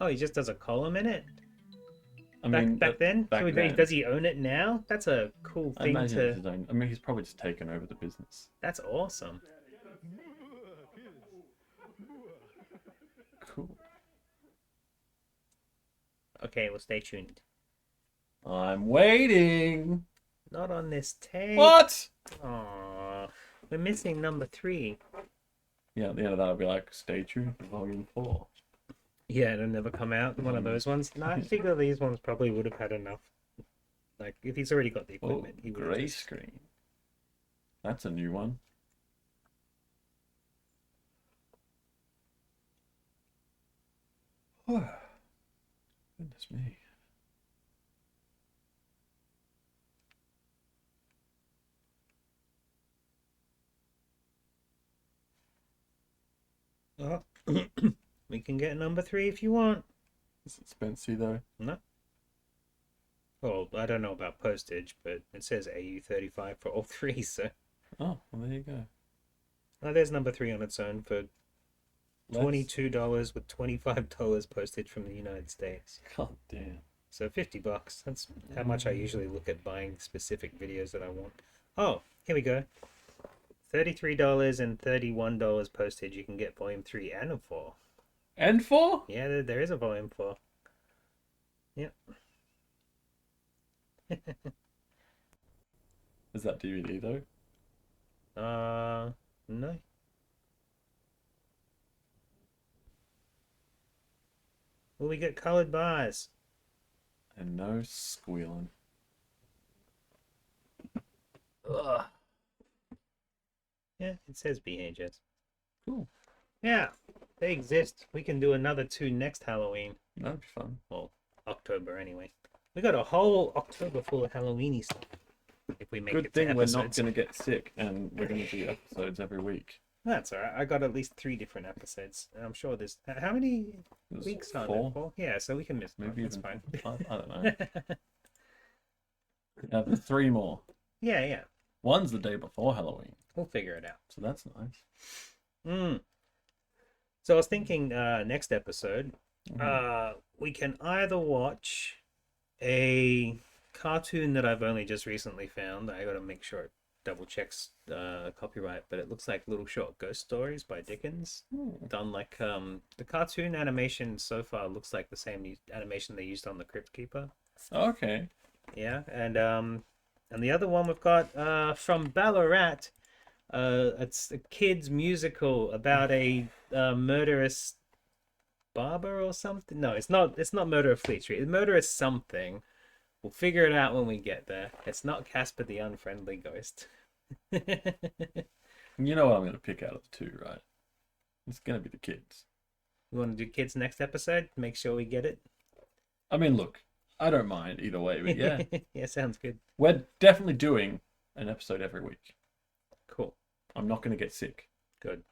Oh, he just does a column in it? I mean, Back then? back So then. does he own it now? That's a cool I thing imagine it's to... his own. I mean, he's probably just taken over the business. That's awesome. Cool. Okay, well, stay tuned. I'm waiting. Not on this tape. What? Aww. We're missing number 3. Yeah, at the end of that, I'll be like, stay tuned for volume 4. Yeah, it'll never come out. One of those ones. No, I figure these ones probably would have had enough. Like, if he's already got the Oh, equipment, he would have grey just... screen. That's a new one. Oh, goodness me. Oh. We can get number 3 if you want. Is it expensive though? No. Well, I don't know about postage, but it says AU35 for all 3, so... Oh, well, there you go. Oh, there's number 3 on its own for Less? $22 with $25 postage from the United States. God damn. So $50. That's how much I usually look at buying specific videos that I want. Oh, here we go. $33 and $31 postage. You can get volume 3 and 4. And 4? Yeah, there is a volume 4. Yep. Is that DVD though? No. Well, we get colored bars. And no squealing. Ugh. Yeah, it says VHS. Cool. Yeah, they exist. We can do another 2 next Halloween. That'd be fun. Well, October anyway. We got a whole October full of Halloweeny stuff. If we make Good it to thing we're episodes. not going to get sick and we're going to do episodes every week. That's alright. I got at least 3 different episodes. I'm sure there's... How many There's weeks are 4? there? 4? Yeah, so we can miss one. Maybe That's even fine. 5. I don't know. 3 more. Yeah, yeah. One's the day before Halloween, We'll figure it out. so that's nice. So I was thinking next episode, Mhm. we can either watch a cartoon that I've only just recently found. I gotta make sure it double checks copyright, but it looks like Little Short Ghost Stories by Dickens. Done like the cartoon animation so far looks like the same animation they used on the Crypt Keeper. Okay. Yeah, and the other one we've got from Ballarat. It's a kids musical about a murderous barber or something. No, it's not. It's not Murder of Fleet Street. It's Murderous something. We'll figure it out when we get there. It's not Casper the Unfriendly Ghost. You know what I'm going to pick out of the two, right? It's going to be the kids. We want to do kids next episode. Make sure we get it. I mean, look, I don't mind either way, but yeah. Yeah, sounds good. We're definitely doing an episode every week. Cool. I'm not going to get sick. Good.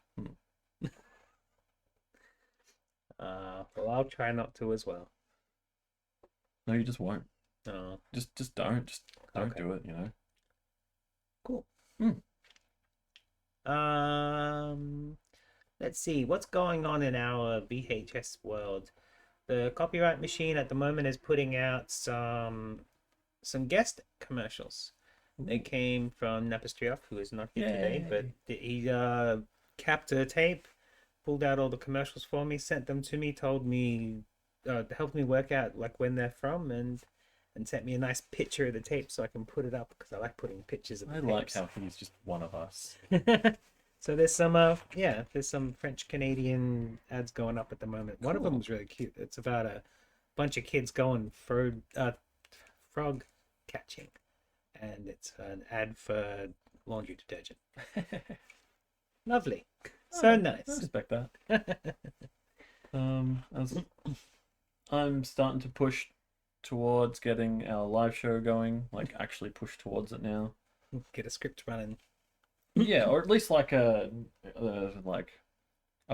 Well, I'll try not to as well. No, you just won't. Oh, Just don't. Just don't Okay. do it, you know? cool. Hmm. Let's see what's going on in our VHS world. The copyright machine at the moment is putting out some guest commercials. They came from Napastrioff, who is not here today, but he capped a tape, pulled out all the commercials for me, sent them to me, told me, helped me work out like when they're from, and sent me a nice picture of the tape so I can put it up because I like putting pictures of the I tapes. like how he's just one of us. So there's some French Canadian ads going up at the moment. One of them was really cute. It's about a bunch of kids going frog catching, and it's an ad for laundry detergent. Lovely, so I nice. respect that. As I'm starting to push towards getting our live show going, like actually push towards it now. Get a script running. Yeah, or at least like a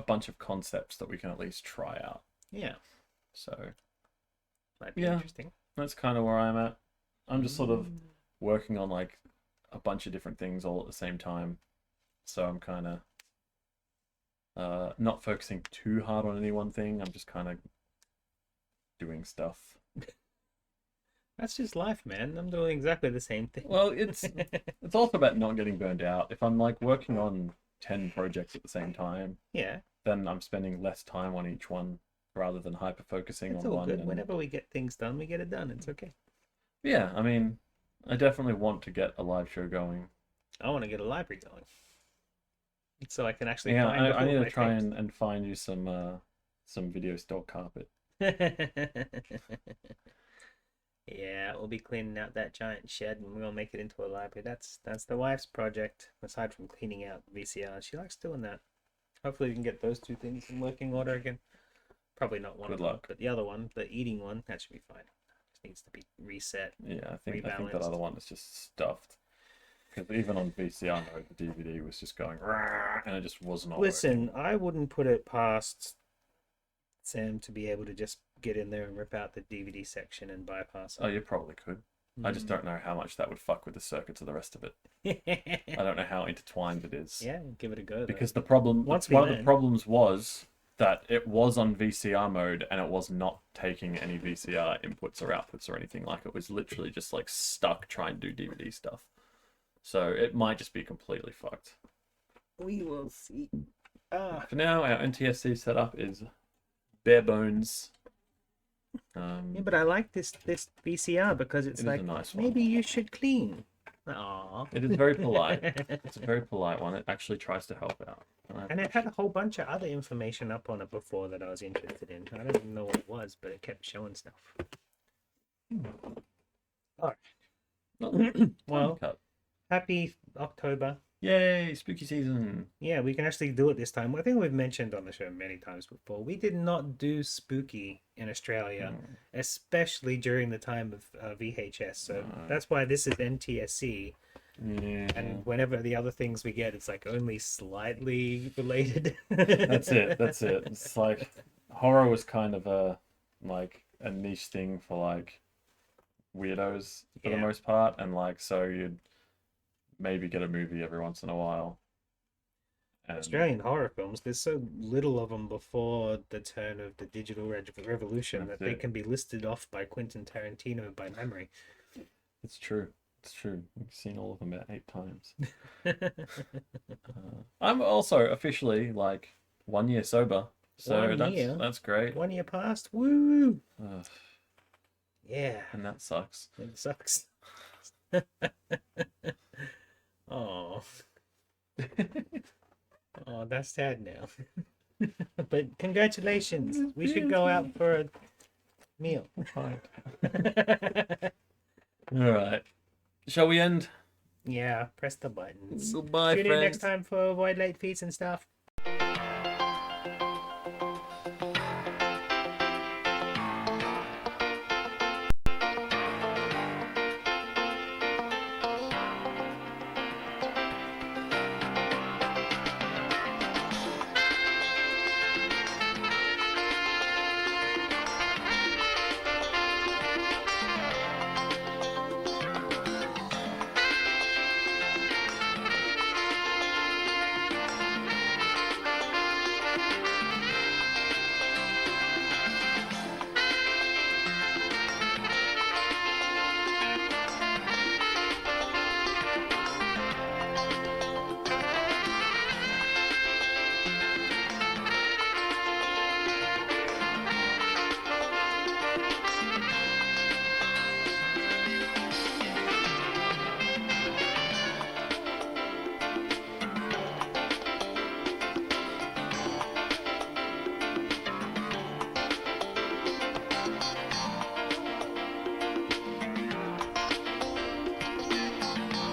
bunch of concepts that we can at least try out. Yeah, So might be Yeah. interesting. that's kind of where I'm at. I'm just sort of working on like a bunch of different things all at the same time. So I'm kind of not focusing too hard on any one thing. I'm just kind of doing stuff. That's just life, man. I'm doing exactly the same thing. Well, it's also about not getting burned out. If I'm like working on 10 projects at the same time, Yeah, then I'm spending less time on each one rather than hyper focusing it's on all one. good. And Whenever we get things done, we get it done. It's okay. yeah, I mean, I definitely want to get a live show going. I want to get a library going, so I can actually Yeah, find. I need all to my try tapes. and find you some video store carpet. Yeah, we'll be cleaning out that giant shed and we'll make it into a library. That's the wife's project. Aside from cleaning out VCR, she likes doing that. Hopefully, we can get those two things in working order again. Probably not one Good of them, luck. but the other one, the eating one, that should be fine. Just needs to be reset. Yeah, I think that Rebalanced. other one is just stuffed. Because even on VCR mode, the DVD was just going, "Rah," and it just was not Listen, working. I wouldn't put it past Sam to be able to just get in there and rip out the DVD section and bypass Oh, you probably could. I just don't know how much that would fuck with the circuits of the rest of it. it. I don't know how intertwined it is. Yeah, give it a go. Though. Because the problem, Once one we of the learn. problems was that it was on VCR mode and it was not taking any VCR inputs or outputs or anything. Like it was literally just like stuck trying to do DVD stuff. So it might just be completely fucked. We will see. For now, our NTSC setup is bare bones. Yeah, but I like this VCR because it's It is like a nice one. maybe you should clean. Aww. It is very polite. It's a very polite one. It actually tries to help out. And it had a whole bunch of other information up on it before that I was interested in. I don't even know what it was, but it kept showing stuff. Well, Cut. happy October. Yay, spooky season. Yeah, we can actually do it this time. I think we've mentioned on the show many times before. We did not do spooky in Australia, especially during the time of VHS. So that's why this is NTSC. Yeah. And whenever the other things we get, it's like only slightly related. That's it. That's it. It's like horror was kind of a niche thing for like weirdos for the Yeah. most part, and like so you'd maybe get a movie every once in a while. And Australian horror films, there's so little of them before the turn of the digital revolution That's that they it. can be listed off by Quentin Tarantino by memory. it's true. It's true. We've seen all of them about 8 times. I'm also officially like 1 year sober, so 1 year? that's great. 1 year past, woo! Ugh, Yeah, and that sucks. it sucks. Oh, oh, that's sad now. But congratulations. We should go out for a meal. Fine. All right. Shall we end? Yeah, press the buttons. Goodbye, Tune in friends. next time for Avoid Late Fees and stuff.